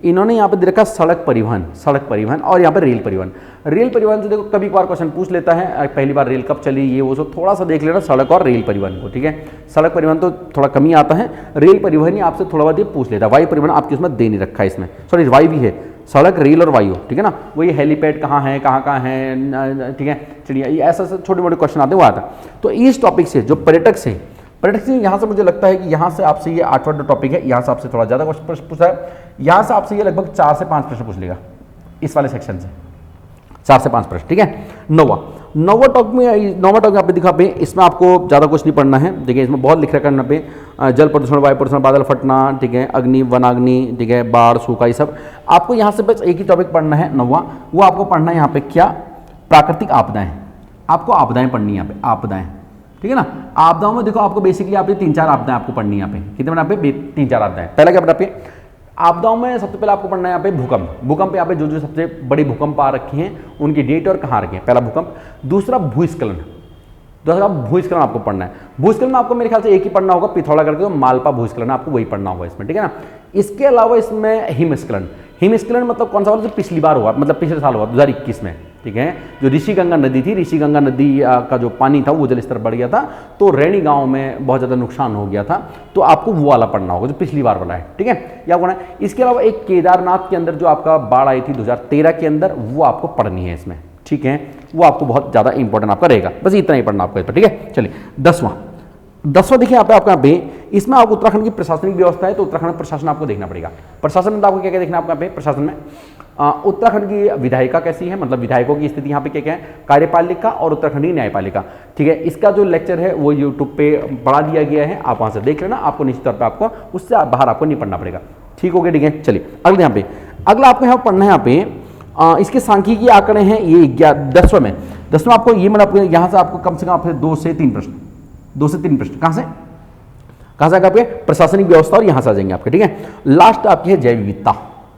इन्होंने यहाँ पे दे रखा सड़क परिवहन और यहाँ पे रेल परिवहन से देखो कभी कभार क्वेश्चन पूछ लेता है, पहली बार रेल कब चली, ये वो सब थोड़ा सा देख लेना, सड़क और रेल परिवहन को, ठीक है। सड़क परिवहन तो थोड़ा कम ही आता है, रेल परिवहन ही आपसे थोड़ा बहुत ये पूछ लेता है। वायु परिवहन आपकी उसमें दे नहीं रखा है, इसमें सॉरी वायु भी है, सड़क रेल और वायु, ठीक है ना। वही हेलीपैड कहाँ है, ठीक है, चिड़िया, ये ऐसा छोटे मोटे क्वेश्चन आते हैं वो आता है। तो इस टॉपिक से जो पर्यटक से यहाँ से मुझे लगता है कि यहाँ से आपसे ये 8वां टॉपिक है, यहाँ से आपसे थोड़ा ज़्यादा प्रश्न पूछा है, यहाँ से आपसे ये लगभग 4 से 5 प्रश्न पूछ लेगा इस वाले सेक्शन से, 4 से 5 प्रश्न, ठीक है। नौवा टॉपिक यहाँ पे दिखा पे, इसमें आपको ज़्यादा कुछ नहीं पढ़ना है, देखिए इसमें बहुत लिख रखा है यहाँ पे, जल प्रदूषण, वायु प्रदूषण, बादल फटना, ठीक है, अग्नि, वनाग्नि, ठीक है, बाढ़, सूखा, ये सब आपको यहाँ से बस एक ही टॉपिक पढ़ना है 9वां, वो आपको पढ़ना है यहाँ पे क्या, प्राकृतिक आपदाएं। आपको आपदाएं पढ़नी है यहाँ पे, आपदाएं, ठीक है ना। आपदाओं में देखो आपको बेसिकली आप 3-4 आपदाएं आपको पढ़नी है यहाँ पे, कितने पढ़ना पे, 3-4 आपदाएं। पहला क्या पढ़ना पे, आपदाओं में सबसे पहले आपको पढ़ना है यहाँ पे भूकंप। भूकंप यहाँ पे जो जो सबसे बड़ी भूकंप आ रखी हैं उनकी डेट और कहाँ रखे हैं, पहला भूकंप। दूसरा भूस्खलन, दूसरा भूस्खलन आपको पढ़ना है। भूस्खलन में आपको मेरे ख्याल से एक ही पढ़ना होगा, पिथौरा करके तो मालपा भूस्खलन आपको वही पढ़ना होगा इसमें, ठीक है ना। इसके अलावा इसमें हिमस्खलन, हिमस्खलन मतलब कौन सा वाला, जो पिछली बार हुआ, मतलब पिछले साल हुआ 2021 में, ठीक है, जो ऋषिगंगा नदी थी, ऋषिगंगा नदी का जो पानी था वो जल स्तर बढ़ गया था, तो रैणी गांव में बहुत ज़्यादा नुकसान हो गया था, तो आपको वो वाला पढ़ना होगा जो पिछली बार वाला है, ठीक है, या पढ़ना है। इसके अलावा एक केदारनाथ के अंदर जो आपका बाढ़ आई थी 2013 के अंदर, वो आपको पढ़नी है इसमें, ठीक है, वो आपको बहुत ज़्यादा इंपॉर्टेंट आपका रहेगा, बस इतना ही पढ़ना आपको इस पर, ठीक है। चलिए 10वां देखिए यहाँ पे आपका, यहाँ पे इसमें आपको उत्तराखंड की प्रशासनिक व्यवस्था है, तो उत्तराखंड प्रशासन आपको देखना पड़ेगा। प्रशासन में आपको क्या क्या देखना है आपको यहाँ पे, प्रशासन में उत्तराखंड की विधायिका कैसी है, मतलब विधायकों की स्थिति यहाँ पे क्या क्या है, कार्यपालिका और उत्तराखंड की न्यायपालिका, ठीक है। इसका जो लेक्चर है वो यूट्यूब पे बढ़ा दिया गया है, आप वहाँ से देख लेना, आपको निश्चित तौर पर आपको उससे बाहर आपको नहीं पढ़ना पड़ेगा, ठीक हो गया, ठीक है। चलिए अगले यहाँ पे, अगला आपको यहाँ पढ़ना है यहाँ पे इसके सांख्यिकी आंकड़े हैं ये 10वें में। 10वें आपको ये मतलब यहाँ से आपको कम से कम आपसे 2 से 3 प्रश्न, 2 से 3 प्रश्न कहाँ से आएगा आपके, प्रशासनिक व्यवस्था, और यहाँ से आ जाएंगे आपके, ठीक है। लास्ट आपकी है जैव विविधता,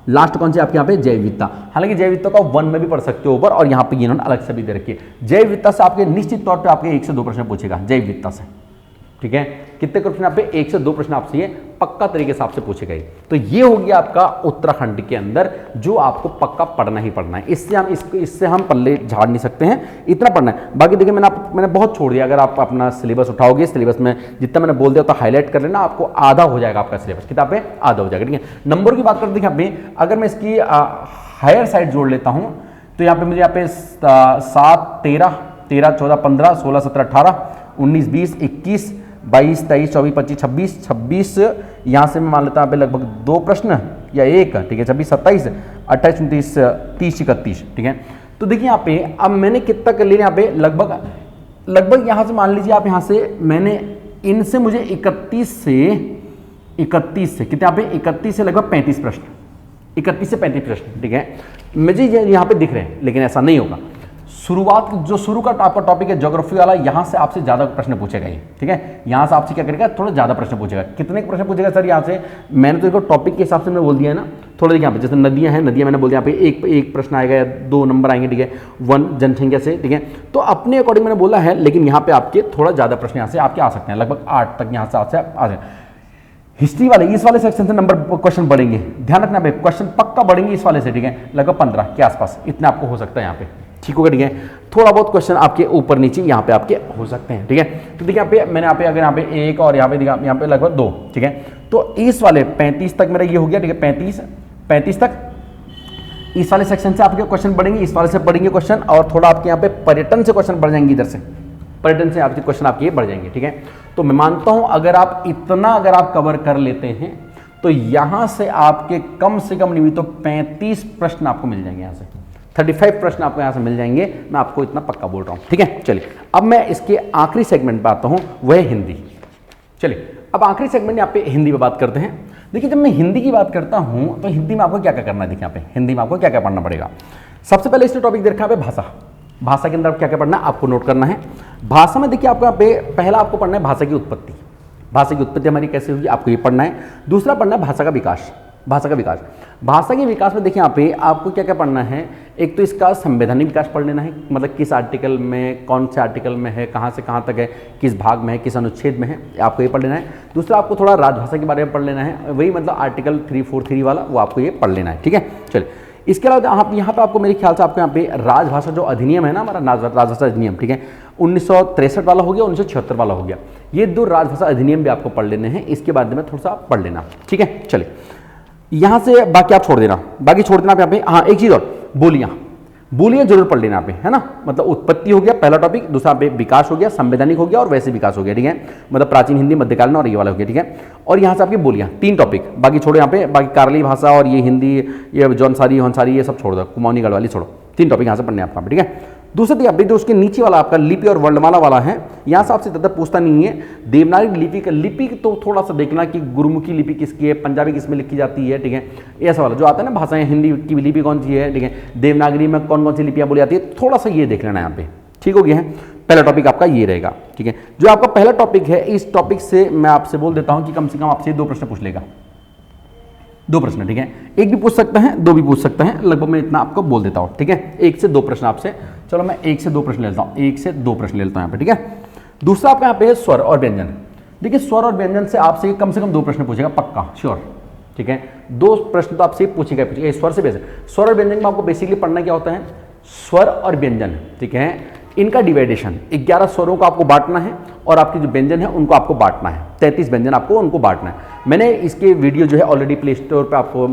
लास्ट कौन सी आपके यहाँ पे, जैव विविधता। हालांकि जैव विविधता का 1 में भी पढ़ सकते हो ऊपर, और यहाँ पे इन्होंने अलग से भी दे रखी है। जैव विविधता से आपके निश्चित तौर पे आपके 1 से 2 प्रश्न पूछेगा जैव विविधता से, ठीक है। कितने प्रश्न आप पे, 1 से 2 प्रश्न आपसे ये पक्का तरीके से आपसे पूछे गए। तो ये हो गया आपका उत्तराखंड के अंदर जो आपको पक्का पढ़ना ही पढ़ना है, इससे हम पल्ले झाड़ नहीं सकते हैं, इतना पढ़ना है। बाकी देखिए मैंने बहुत छोड़ दिया, अगर आप अपना सिलेबस उठाओगे, सिलेबस में जितना मैंने बोल दिया तो हाईलाइट कर लेना, आपको आधा हो जाएगा आपका सिलेबस, किताब पे आधा हो जाएगा, ठीक है। नंबर की बात करते देखिए आप में, अगर मैं इसकी हायर साइड जोड़ लेता हूँ तो यहाँ पे मुझे यहाँ पे 7, 13, 14, 15, 16, 17, 18, 19, 20, 21, 22, 23, 24, 25, 26, यहाँ से मैं मान लेता हूँ पे लगभग 2 प्रश्न या 1, ठीक है, 26, 27, 28, 29, 30, 31, ठीक है। तो देखिए यहाँ पे अब मैंने कितना कर लिया, यहाँ पे लगभग यहाँ से मान लीजिए आप, यहाँ से मैंने इनसे मुझे 31 से कितने यहाँ पे 31 से लगभग 35 प्रश्न, 31 से 35 प्रश्न, ठीक है, मुझे यहाँ पे दिख रहे हैं, लेकिन ऐसा नहीं होगा। शुरुआत जो शुरू का आपका टॉपिक है ज्योग्राफी वाला, यहाँ से आपसे ज़्यादा प्रश्न पूछेगा ये, ठीक है। यहाँ से आपसे क्या करेगा, थोड़ा ज़्यादा प्रश्न पूछेगा। कितने प्रश्न पूछेगा सर यहाँ से, मैंने तो देखो टॉपिक के हिसाब से मैंने बोल दिया है ना, थोड़ा देखिए यहाँ पे जैसे नदियाँ हैं, नदियाँ मैंने बोल दिया यहाँ पे एक प्रश्न आएगा या 2 नंबर आएंगे, ठीक है, 1 जनसंख्या से, ठीक है। तो अपने अकॉर्डिंग मैंने बोला है, लेकिन यहाँ पे आपके थोड़ा ज़्यादा प्रश्न यहाँ से आपके आ सकते हैं, लगभग 8 तक यहाँ से आ जाए। हिस्ट्री वाले इस वाले सेक्शन से नंबर क्वेश्चन बढ़ेंगे, ध्यान रखना भाई, क्वेश्चन पक्का बढ़ेंगे इस वाले से, ठीक है, लगभग 15 के आसपास इतना आपको हो सकता है यहाँ पे, ठीक होगा, ठीक है। थोड़ा बहुत क्वेश्चन आपके ऊपर नीचे यहाँ पे आपके हो सकते हैं, ठीक है। तो देखिए यहाँ पे मैंने यहाँ पे अगर यहाँ पे 1 और यहाँ पे लगभग 2, ठीक है। तो इस वाले 35 तक मेरा ये हो गया, ठीक है, 35 तक इस वाले सेक्शन से आपके क्वेश्चन बढ़ेंगे, इस वाले से बढ़ेंगे क्वेश्चन, और थोड़ा आपके यहाँ पे पर्यटन से क्वेश्चन बढ़ जाएंगे, इधर से पर्यटन से आपके क्वेश्चन आपके बढ़ जाएंगे, ठीक है। तो मैं मानता हूं अगर आप कवर कर लेते हैं तो यहां से आपके कम से कम नहीं तो 35 प्रश्न आपको मिल जाएंगे, यहां से 35 प्रश्न आपको यहां से मिल जाएंगे, मैं आपको इतना पक्का बोल रहा हूं, ठीक है। चलिए अब मैं इसके आखिरी सेगमेंट पे आता हूं, वह हिंदी। चलिए अब आखिरी सेगमेंट यहाँ पे हिंदी पे बात करते हैं। देखिए जब मैं हिंदी की बात करता हूं तो हिंदी में आपको क्या क्या करना है, देखिए यहाँ पे हिंदी में आपको क्या क्या पढ़ना पड़ेगा। सबसे पहले इसने टॉपिक दे रखा है भाषा, भाषा के अंदर क्या क्या पढ़ना है आपको नोट करना है। भाषा में देखिए आपको यहाँ पे पहला आपको पढ़ना है भाषा की उत्पत्ति, भाषा की उत्पत्ति हमारी कैसे हुई आपको ये पढ़ना है। दूसरा पढ़ना है भाषा का विकास, भाषा का विकास। भाषा के विकास में देखिए यहाँ पे आपको क्या क्या पढ़ना है, एक तो इसका संवैधानिक विकास पढ़ लेना है, मतलब किस आर्टिकल में, कौन से आर्टिकल में है, कहाँ से कहाँ तक है, किस भाग में है, किस अनुच्छेद में है, आपको ये पढ़ लेना है। दूसरा आपको थोड़ा राजभाषा के बारे में पढ़ लेना है, वही मतलब आर्टिकल 343 वाला वो आपको ये पढ़ लेना है, ठीक है। चलिए इसके अलावा आप यहाँ पे आपको मेरे ख्याल से आपको यहाँ पे राजभाषा जो अधिनियम है ना हमारा राजभाषा अधिनियम, ठीक है, 1963 वाला हो गया, 1976 वाला हो गया, ये 2 राजभाषा अधिनियम भी आपको पढ़ लेने हैं, इसके बारे में थोड़ा सा पढ़ लेना, ठीक है। चलिए यहाँ से बाकी आप छोड़ देना, बाकी छोड़ देना आप यहाँ पे। हाँ एक चीज़ और, बोलियाँ, बोलियाँ जरूर पढ़ लेना पे, है ना, मतलब उत्पत्ति हो गया पहला टॉपिक, दूसरा पे विकास हो गया, संवैधानिक हो गया और वैसे विकास हो गया, ठीक है, मतलब प्राचीन हिंदी, मध्यकालीन और ये वाला हो गया, ठीक है। और यहाँ से आपकी बोलियाँ 3 टॉपिक, बाकी छोड़ो यहाँ पे, बाकी कारली भाषा और ये हिंदी, ये जौनसारी हंसारी ये सब छोड़ दो, कुमाऊनी गढ़वाली छोड़ो, 3 टॉपिक यहाँ से पढ़ने आपका, ठीक है। दूसरा देखिए अपडेट जो उसके नीचे वाला आपका लिपि और वर्णमाला वाला है, यहाँ से आपसे ज़्यादा पूछता नहीं है। देवनागरी लिपि का लिपि तो थोड़ा सा देखना कि गुरुमुखी लिपि किसकी है, पंजाबी किस में लिखी जाती है, ठीक है, ऐसा वाला जो आता है ना भाषाएं, हिंदी की लिपि कौन सी है, ठीक है, देवनागरी में कौन कौन सी लिपियाँ बोली जाती है, थोड़ा सा ये देख लेना यहाँ पे, ठीक हो गया है। पहला टॉपिक आपका ये रहेगा, ठीक है। जो आपका पहला टॉपिक है, इस टॉपिक से मैं आपसे बोल देता हूँ कि कम से कम आपसे 2 प्रश्न पूछ लेगा, 2 प्रश्न, ठीक है, एक भी पूछ सकता है, 2 भी पूछ सकता है, लगभग मैं इतना आपको बोल देता हूँ, ठीक है, 1 से 2 प्रश्न आपसे। चलो मैं 1 से 2 प्रश्न ले लेता हूँ, 1 से 2 प्रश्न ले लेता हूँ यहाँ पे, ठीक है। दूसरा आपका यहाँ पे है स्वर और व्यंजन। देखिए स्वर और व्यंजन से आपसे कम 2 प्रश्न पूछेगा पक्का, श्योर, ठीक है, 2 प्रश्न तो आपसे पूछेगा। स्वर से बेसिक, स्वर और व्यंजन में आपको बेसिकली पढ़ना क्या होता है, स्वर और व्यंजन, ठीक है, इनका डिवाइडेशन, 11 स्वरों को आपको बांटना है और आपके जो व्यंजन है उनको आपको बांटना है, 33 व्यंजन आपको उनको बांटना है। मैंने इसके वीडियो जो है ऑलरेडी प्ले स्टोर पर आपको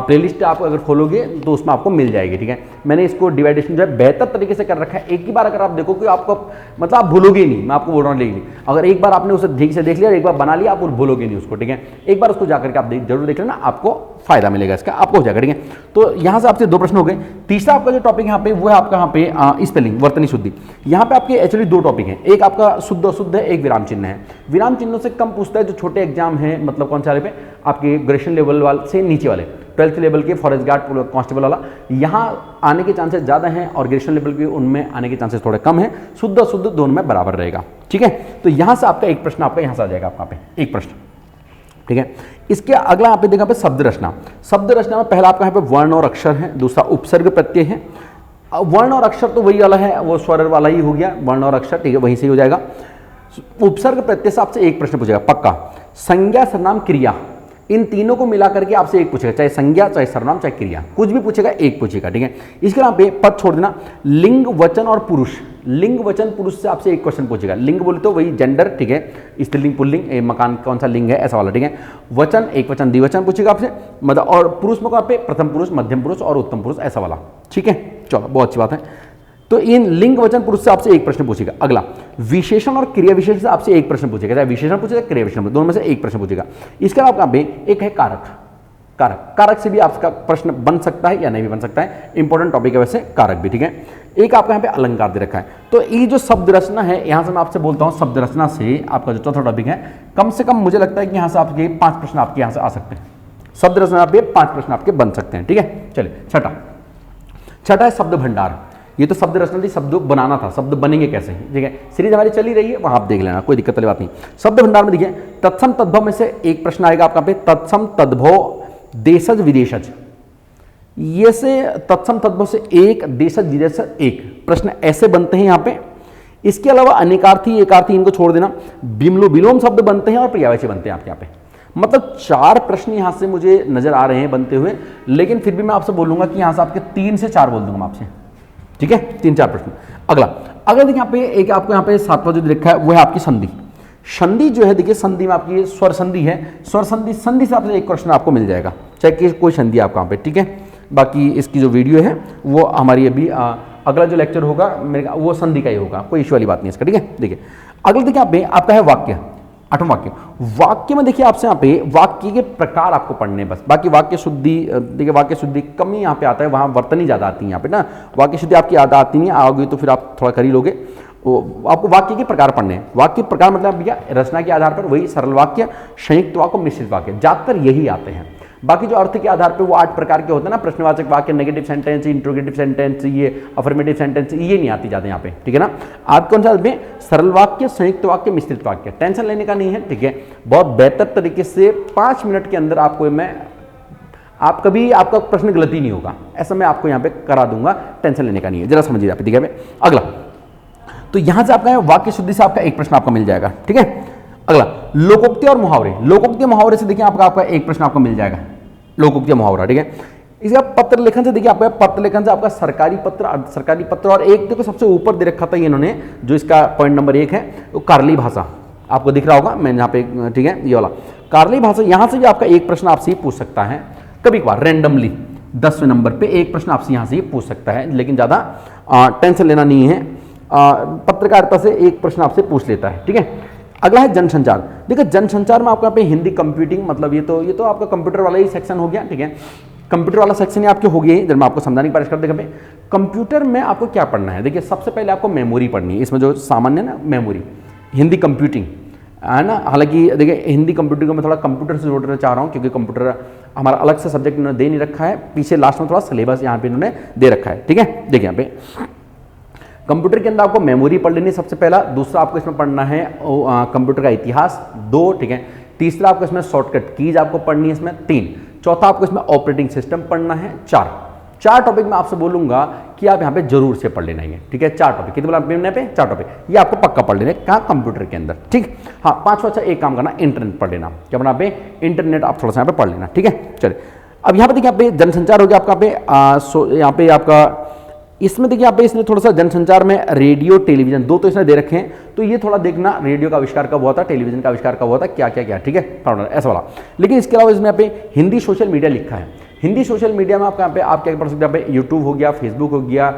प्लेलिस्ट आप अगर खोलोगे तो उसमें आपको मिल जाएगी, ठीक है। मैंने इसको डिवाइडेशन जो है बेहतर तरीके से कर रखा है। एक ही बार अगर आप देखो कि आपको मतलब आप भूलोगे नहीं, मैं आपको बोल रहा हूँ, लेकिन अगर एक बार आपने उसे ठीक से देख लिया, एक बार बना लिया, आप भूलोगे नहीं उसको, ठीक है। एक बार उसको जाकर के आप जरूर देख लेना, आपको फायदा मिलेगा इसका, आपको हो जाएगा, ठीक है। तो यहाँ से आपसे 2 प्रश्न हो गए। तीसरा आपका जो टॉपिक यहाँ पे वो है आपका यहाँ पे स्पेलिंग, वर्तनी शुद्धि। यहाँ पे आपके एक्चुअली 2 टॉपिक हैं, एक आपका शुद्ध अशुद्ध है, एक विराम चिन्ह है। विराम चिन्हों से कम पूछता है जो छोटे एग्जाम है, मतलब कौन से वाले पे, आपके ग्रेजुएशन लेवल वाले से नीचे वाले, 12th लेवल के फॉरेस्ट गार्ड कांस्टेबल वाला, यहाँ आने के चांसेस ज़्यादा हैं और ग्रेजुएशन लेवल के उनमें आने के चांसेस थोड़े कम हैं। शुद्ध अशुद्ध दोनों में बराबर रहेगा, ठीक है। तो यहाँ से आपका एक प्रश्न आपका यहाँ से आ जाएगा, आपका पे एक प्रश्न, ठीक है। इसके अगला यहाँ पे देखा पे शब्द रचना। शब्द रचना में पहला आपका यहाँ पे वर्ण और अक्षर है, दूसरा उपसर्ग प्रत्यय है। वर्ण और अक्षर तो वही वाला है, वो स्वर वाला ही हो गया, वर्ण और अक्षर, ठीक है, वहीं से हो जाएगा। उपसर्ग प्रत्यय से आपसे एक प्रश्न पूछेगा पक्का। संज्ञा, सर्वनाम, क्रिया, इन तीनों को मिला करके आपसे एक पूछेगा, चाहे संज्ञा, चाहे सर्वनाम, चाहे क्रिया, कुछ भी पूछेगा एक पूछेगा, ठीक है। इसके नाम पे पद छोड़ देना। लिंग, वचन और पुरुष, लिंग वचन पुरुष से आपसे एक क्वेश्चन पूछेगा। लिंग बोले तो वही जेंडर, ठीक है, स्त्रीलिंग पुल्लिंग, मकान कौन सा लिंग है, ऐसा वाला, ठीक है। वचन, एक वचन द्विवचन पूछेगा आपसे, मतलब, और पुरुष में कहाँ पे प्रथम पुरुष, मध्यम पुरुष और उत्तम पुरुष, ऐसा वाला, ठीक है। चलो बहुत अच्छी बात है। तो इन लिंग वचन पुरुष से आपसे एक प्रश्न पूछेगा। अगला विशेषण और क्रिया विशेषण से आपसे एक प्रश्न पूछेगा, चाहे विशेषण पूछेगा, क्रिया विशेषण, दोनों में से एक प्रश्न पूछेगा। इसके अलावा आपका एक है कारक, कारक, कारक से भी आपका प्रश्न बन सकता है या नहीं भी बन सकता है, इंपॉर्टेंट टॉपिक है वैसे कारक भी, ठीक है। एक आपका यहाँ पे अलंकार दे रखा है। तो ये जो शब्द रचना है, यहाँ से मैं आपसे बोलता हूँ, शब्द रचना से आपका जो चौथा टॉपिक है, कम से कम मुझे लगता है कि यहाँ से आपके 5 प्रश्न आपके यहाँ से आ सकते हैं। शब्द रचना पे 5 प्रश्न आपके बन सकते हैं, ठीक है। चलिए छठा है शब्द भंडार। ये तो शब्द रचना थी, शब्द बनाना था, शब्द बनेंगे कैसे, ठीक है, सीरीज हमारी चली रही है, वहां आप देख लेना, कोई दिक्कत वाली बात नहीं। शब्द भंडार में देखिए तत्सम तद्भव में से एक प्रश्न आएगा आपका पे, तत्सम तद्भव देशज विदेशज, ये से तत्सम तद्भव से एक, देशज विदेशज एक, प्रश्न ऐसे बनते हैं यहाँ पे। इसके अलावा अनेकार्थी, एकार्थी, इनको छोड़ देना। बिमलो विलोम शब्द बनते हैं और पर्यायवाची बनते हैं आपके यहाँ पे। मतलब 4 प्रश्न यहाँ से मुझे नजर आ रहे हैं बनते हुए, लेकिन फिर भी मैं आपसे बोलूंगा कि यहाँ से आपके 3 से 4 बोल दूंगा मैं आपसे, ठीक है, 3-4 प्रश्न। अगला देखिए यहाँ पे एक आपको यहाँ पे 7वां जो लिखा है वो है आपकी संधि। संधि जो है देखिए, संधि में आपकी स्वर संधि है, स्वर संधि, संधि से आपसे एक क्वेश्चन आपको मिल जाएगा, चाहे कोई संधि आपको यहाँ पे, ठीक है। बाकी इसकी जो वीडियो है वो हमारी अभी अगला जो लेक्चर होगा मेरे वो संधि का ही होगा, कोई इश्यू वाली बात नहीं इसका, ठीक है। देखिए अगला देखिए यहाँ पे आपका है वाक्य, 8वां वाक्य। वाक्य में देखिए आपसे यहाँ पे वाक्य के प्रकार आपको पढ़ने बस, बाकी वाक्य शुद्धि देखिए, वाक्य शुद्धि कम ही यहाँ पे आता है, वहाँ वर्तनी ज़्यादा आती है यहाँ पे ना, वाक्य शुद्धि आपकी ज़्यादा आती नहीं, आओगे तो फिर आप थोड़ा कर ही लोगे। आपको वाक्य के प्रकार पढ़ने हैं। वाक्य प्रकार मतलब भैया रचना के आधार पर वही सरल वाक्य, संयुक्त वाक्य, मिश्रित वाक्य, ज़्यादातर यही आते हैं। बाकी जो अर्थ के आधार पे वो 8 प्रकार के होते हैं ना, प्रश्नवाचक वाक्य, नेगेटिव सेंटेंस, इंट्रोगेटिव सेंटेंस, ये अफर्मेटिव सेंटेंस, ये नहीं आती जाते यहाँ पे, ठीक है ना। आप कौन सा में सरल वाक्य, संयुक्त वाक्य, मिश्रित वाक्य, टेंशन लेने का नहीं है, ठीक है। बहुत बेहतर तरीके से 5 मिनट के अंदर आपको मैं आप कभी आपका प्रश्न गलती नहीं होगा, ऐसा मैं आपको यहाँ पे करा दूंगा, टेंशन लेने का नहीं है, जरा समझिए आप, ठीक है। अगला तो यहाँ से आपका वाक्य शुद्धि से आपका एक प्रश्न आपको मिल जाएगा, ठीक है। अगला लोकोक्ति और मुहावरे। लोकोक्ति मुहावरे से देखिए आपका एक प्रश्न आपको मिल जाएगा, लोकोक्ति मुहावरा, ठीक है। इसका पत्र लेखन से देखिए आपका पत्र लेखन से आपका सरकारी पत्र, अर्ध सरकारी पत्र, और एक देखो सबसे ऊपर दे रखा था इन्होंने, जो इसका पॉइंट नंबर 1 है वो कारली भाषा, आपको दिख रहा होगा, मैं यहाँ पे, ठीक है, ये वाला कारली भाषा। यहाँ से भी आपका एक प्रश्न आपसे पूछ सकता है कभी कभार रैंडमली, 10वें नंबर पे एक प्रश्न आपसे यहाँ से पूछ सकता है, लेकिन ज़्यादा टेंशन लेना नहीं है, पत्रकारिता से एक प्रश्न आपसे पूछ लेता है, ठीक है। अगला है जनसंचार। देखिए जनसंचार में आपका पे हिंदी कंप्यूटिंग, मतलब ये तो आपका कंप्यूटर वाला ही सेक्शन हो गया, ठीक है। कंप्यूटर वाला सेक्शन ही आपके हो गए, जब मैं आपको समझाने की कोशिश करते हैं। कंप्यूटर में आपको क्या पढ़ना है, देखिए सबसे पहले आपको मेमोरी पढ़नी है। इसमें जो सामान्य है ना मेमोरी, हिंदी कंप्यूटिंग है ना। हालांकि देखिए हिंदी कंप्यूटिंग को मैं थोड़ा कंप्यूटर से जोड़ना चाह रहा हूँ, क्योंकि कंप्यूटर हमारा अलग से सब्जेक्ट इन्होंने दे नहीं रखा है, पीछे लास्ट में थोड़ा सिलेबस यहाँ पे इन्होंने दे रखा है, ठीक है। देखिए यहाँ पे कंप्यूटर के अंदर आपको मेमोरी पढ़ लेनी सबसे पहला। दूसरा आपको इसमें पढ़ना है कंप्यूटर का इतिहास 2, ठीक है। तीसरा आपको इसमें शॉर्टकट कीज आपको पढ़नी है इसमें 3। चौथा आपको इसमें ऑपरेटिंग सिस्टम पढ़ना है 4 टॉपिक मैं आपसे बोलूंगा कि आप यहाँ पे जरूर से पढ़ लेना है, ठीक है। 4 टॉपिक कितने बोला पे 4 टॉपिक, ये आपको पक्का पढ़ लेना है कहाँ, कंप्यूटर के अंदर, ठीक। हाँ, पांचवा अच्छा एक काम करना, इंटरनेट पढ़ लेना, क्या बना पे इंटरनेट आप थोड़ा सा यहाँ पे पढ़ लेना, ठीक है। चलिए अब यहाँ पे देखिए, यहाँ पे जनसंचार हो गया आपका, यहाँ पे आपका इसमें देखिए यहाँ पे इसने थोड़ा सा जनसंचार में रेडियो टेलीविजन 2 तो इसने दे रखे हैं, तो ये थोड़ा देखना रेडियो का आविष्कार कब हुआ था, टेलीविजन का आविष्कार कब हुआ था, क्या क्या क्या, ठीक है, ऐसा वाला। लेकिन इसके अलावा इसमें यहाँ पे हिंदी सोशल मीडिया लिखा है। हिंदी सोशल मीडिया में आपका यहाँ पे आप क्या पढ़ सकते हैं, यहाँ पे यूट्यूब हो गया, फेसबुक हो गया,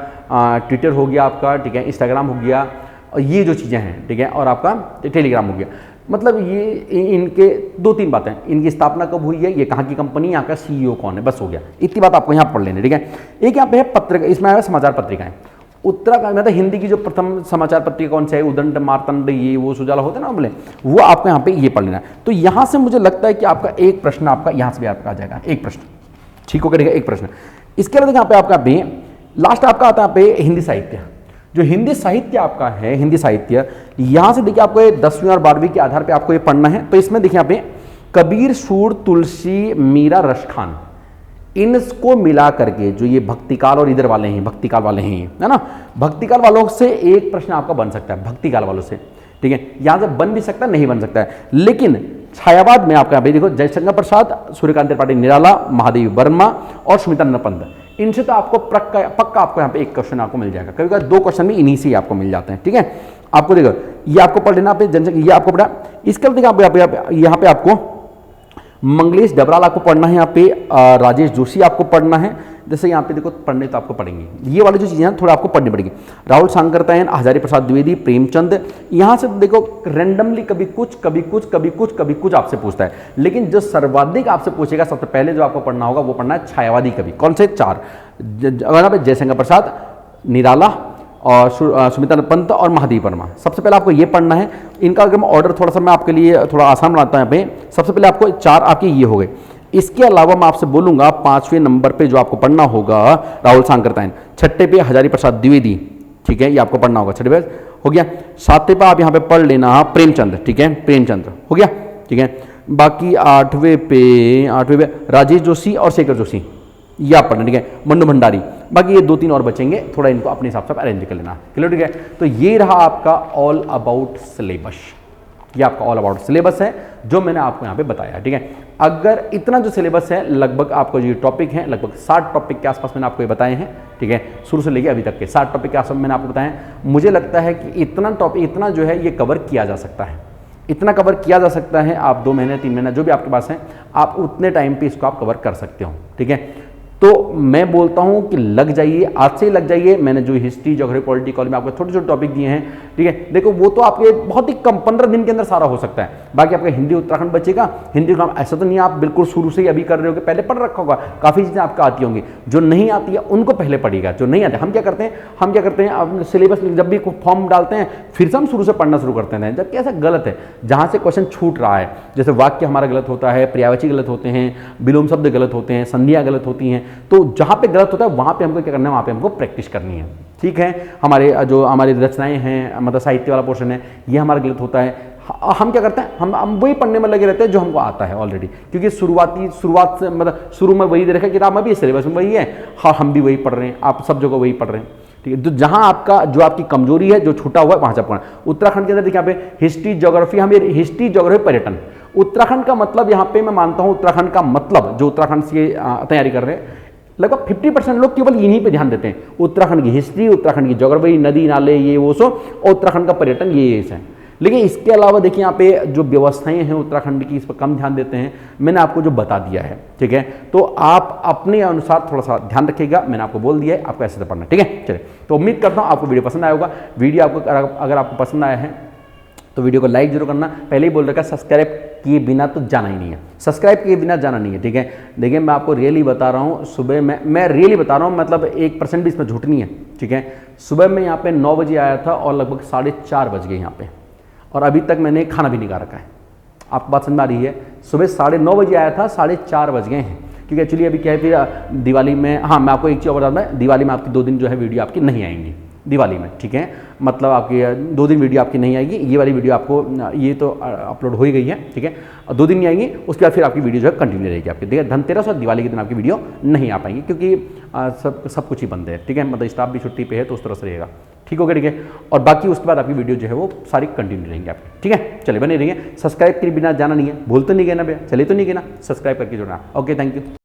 ट्विटर हो गया आपका, ठीक है, इंस्टाग्राम हो गया, और ये जो चीज़ें हैं, ठीक है, और आपका टेलीग्राम हो गया। मतलब ये इनके 2-3 बातें, इनकी स्थापना कब हुई है, ये कहाँ की कंपनी, यहाँ का CEO कौन है, बस हो गया, इतनी बात आपको यहाँ पढ़ लेनी, ठीक है। एक यहाँ पे है पत्रिका, इसमें है समाचार पत्रिकाएं। उत्तराखंड में तो हिंदी की जो प्रथम समाचार पत्रिका कौन सी है, उदंड, मार्तंड, ये वो सुजाला होते हैं ना बोले, वो आपको यहाँ पे ये पढ़ लेना है। तो यहाँ से मुझे लगता है कि आपका एक प्रश्न आपका यहाँ से भी आपका आ जाएगा, एक प्रश्न, ठीक हो गया, एक प्रश्न। इसके अलावा यहाँ पे आपका भी लास्ट आपका आता है यहाँ पे हिंदी साहित्य। जो हिंदी साहित्य आपका है, हिंदी साहित्य यहां से देखिए आपको 10वीं और 12वीं के आधार पे आपको ये पढ़ना है। तो इसमें देखिए यहाँ पे कबीर, सूर, तुलसी, मीरा, रसखान, इनको मिला करके जो ये भक्तिकाल और इधर वाले हैं, भक्तिकाल वाले हैं, है ना, भक्तिकाल वालों से एक प्रश्न आपका बन सकता है, भक्तिकाल वालों से, ठीक है। यहां से बन भी सकता है, नहीं बन सकता है। लेकिन छायावाद में आपका यहाँ पे देखो जयशंकर प्रसाद, सूर्यकांत त्रिपाठी निराला, महादेवी वर्मा और सुमिता नंद, इनसे तो आपको पक्का आपको यहाँ पे एक क्वेश्चन आपको मिल जाएगा, कभी कभी 2 क्वेश्चन भी इन्हीं से ही आपको मिल जाते हैं, ठीक है। आपको देखो ये आपको पढ़ लेना, ये आपको पढ़ा। इसके देखिए यहाँ पे आपको मंगलेश डबराल आपको पढ़ना है, यहाँ पे राजेश जोशी आपको पढ़ना है। जैसे यहाँ पे देखो पढ़ने तो आपको पढ़ेंगे, ये वाली जो चीज़ें हैं थोड़ा आपको पढ़नी पड़ेगी। राहुल सांकरतायन, हजारी प्रसाद द्विवेदी, प्रेमचंद, यहाँ से देखो रैंडमली कभी कुछ कभी कुछ कभी कुछ कभी कुछ आपसे पूछता है। लेकिन जो सर्वाधिक आपसे पूछेगा सबसे पहले जो आपको पढ़ना होगा वो पढ़ना है छायावादी कवि। कौन से 4, अगर यहाँ पे जयशंकर प्रसाद, निराला और सुमिता पंत और महादेवी वर्मा, सबसे पहले आपको ये पढ़ना है। इनका अगर मैं ऑर्डर थोड़ा सा मैं आपके लिए थोड़ा आसान बनाता हूँ, यहाँ पे सबसे पहले आपको 4 आपके ये हो गए। इसके अलावा मैं आपसे बोलूंगा 5वें नंबर पे जो आपको पढ़ना होगा राहुल सांकरतायन, 6ठे पे हजारी प्रसाद द्विवेदी, ठीक है, ये आपको पढ़ना होगा, 6ठे पे हो गया। 7वें पे आप यहाँ पे पढ़ लेना प्रेमचंद, ठीक है, प्रेमचंद हो गया, ठीक है। बाकी 8वें पे राजेश जोशी और शेखर जोशी, ये आप पढ़ना, ठीक है, मन्नू भंडारी। बाकी ये 2-3 और बचेंगे, थोड़ा इनको अपने हिसाब से अरेंज कर लेना, क्लियर, ठीक है। तो ये रहा आपका ऑल अबाउट सिलेबस, ये आपका ऑल अबाउट सिलेबस है जो मैंने आपको यहाँ पे बताया, ठीक है। अगर इतना जो सिलेबस है लगभग आपको जो टॉपिक है लगभग 60 टॉपिक के आसपास मैंने आपको ये बताए हैं, ठीक है, शुरू से लेके अभी तक के 60 टॉपिक के आसपास मैंने आपको बताया है। मुझे लगता है कि इतना टॉपिक, इतना जो है ये कवर किया जा सकता है, इतना कवर किया जा सकता है। आप 2 महीने 3 महीना जो भी आपके पास है, आप उतने टाइम पे इसको आप कवर कर सकते हो, ठीक है। तो मैं बोलता हूं कि लग जाइए, आज से ही लग जाइए। मैंने जो हिस्ट्री, ज्योग्राफी, पॉलिटी, इकोनॉमी में आपको छोटे छोटे टॉपिक दिए हैं, ठीक है, देखो वो तो आपके बहुत ही कम 15 दिन के अंदर सारा हो सकता है। बाकी आपका हिंदी उत्तराखंड बचेगा। हिंदी का ऐसा तो नहीं आप बिल्कुल शुरू से ही अभी कर रहे हो कि पहले पढ़ रखा होगा, काफ़ी चीज़ें आपको आती होंगी। जो नहीं आती है उनको पहले पढ़िएगा, जो नहीं आते हम क्या करते हैं अब सिलेबस जब भी फॉर्म डालते हैं फिर से हम शुरू से पढ़ना शुरू करते हैं, जबकि ऐसा गलत है। जहाँ से क्वेश्चन छूट रहा है, जैसे वाक्य हमारा गलत होता है, पर्यायवाची गलत होते हैं, विलोम शब्द गलत होते हैं, संधियाँ गलत होती हैं, तो जहाँ पे गलत होता है वहाँ पे हमको क्या करना है, वहाँ पे हमको प्रैक्टिस करनी है, ठीक है। हमारी रचनाएं हैं, मतलब साहित्य वाला पोर्शन है, ये हमारा गलत होता है। हम क्या करते हैं, हम वही पढ़ने में लगे रहते हैं जो हमको आता है ऑलरेडी, क्योंकि शुरुआत से मतलब शुरू में वही दे रखा है किताब में भी, सिलेबस में वही है। हाँ, हम भी वही पढ़ रहे हैं, आप सब जगह वही पढ़ रहे हैं, ठीक है। तो जहाँ आपकी कमजोरी है, जो छूटा हुआ है, वहाँ से पढ़ना। उत्तराखंड के अंदर देखिए यहाँ पे हिस्ट्री, ज्योग्राफी, हम हिस्ट्री, ज्योग्राफी, पर्यटन। उत्तराखंड का मतलब यहाँ पे मैं मानता हूँ, उत्तराखंड का मतलब जो उत्तराखंड से तैयारी कर रहे हैं लगभग 50% लोग केवल इन्हीं पे ध्यान देते हैं। उत्तराखंड की हिस्ट्री, उत्तराखंड की ज्योग्राफी, नदी नाले, ये वो सो, और उत्तराखंड का पर्यटन, ये है। लेकिन इसके अलावा देखिए यहाँ पे जो व्यवस्थाएं हैं उत्तराखंड की, इस पर कम ध्यान देते हैं। मैंने आपको जो बता दिया है, ठीक है, तो आप अपने अनुसार थोड़ा सा ध्यान रखिएगा। मैंने आपको बोल दिया है आपको ऐसे पढ़ना, ठीक है। चलिए, तो उम्मीद करता हूँ आपको वीडियो पसंद आया होगा। वीडियो आपको अगर आपको पसंद आया है तो वीडियो को लाइक जरूर करना। पहले ही बोल रखा है सब्सक्राइब किए बिना तो जाना ही नहीं है, सब्सक्राइब किए बिना जाना नहीं है, ठीक है। देखिए मैं आपको रियली बता रहा हूँ, सुबह मैं रियली बता रहा हूँ, मतलब 1% भी इसमें झूठ नहीं है, ठीक है। सुबह मैं यहाँ पे 9 बजे आया था और लगभग 4:30 बज गए यहाँ पे, और अभी तक मैंने खाना भी नहीं खा रखा है। आपको बात समझ में आ रही है? सुबह 9:30 बजे आया था, 4:30 बज गए हैं, क्योंकि एक्चुअली अभी क्या है फिर दिवाली में, हाँ मैं आपको एक चीज़ और बता दूँ, दिवाली में आपकी 2 दिन जो है वीडियो आपकी नहीं आएंगी दिवाली में, ठीक है। मतलब आपकी 2 दिन वीडियो आपकी नहीं आएगी, ये वाली वीडियो आपको, ये तो अपलोड हो ही गई है, ठीक है। और 2 दिन नहीं आएंगी, उसके बाद फिर आपकी वीडियो जो है कंटिन्यू रहेगी आपकी। देखिए धनतेरस और दिवाली के दिन आपकी वीडियो नहीं आ पाएंगी, क्योंकि सब कुछ ही बंद है, ठीक है। मतलब स्टाफ भी छुट्टी पे है, तो उस तरह से रहेगा, ठीक हो गया, ठीक है। और बाकी उसके बाद आपकी वीडियो जो है वो सारी कंटिन्यू रहेंगी आपकी, ठीक है। चलिए बने रहिए, सब्सक्राइब के बिना जाना नहीं है, भूल तो नहीं गए ना भैया, चले तो नहीं गए ना, सब्सक्राइब करके जुड़ना। Okay, thank you.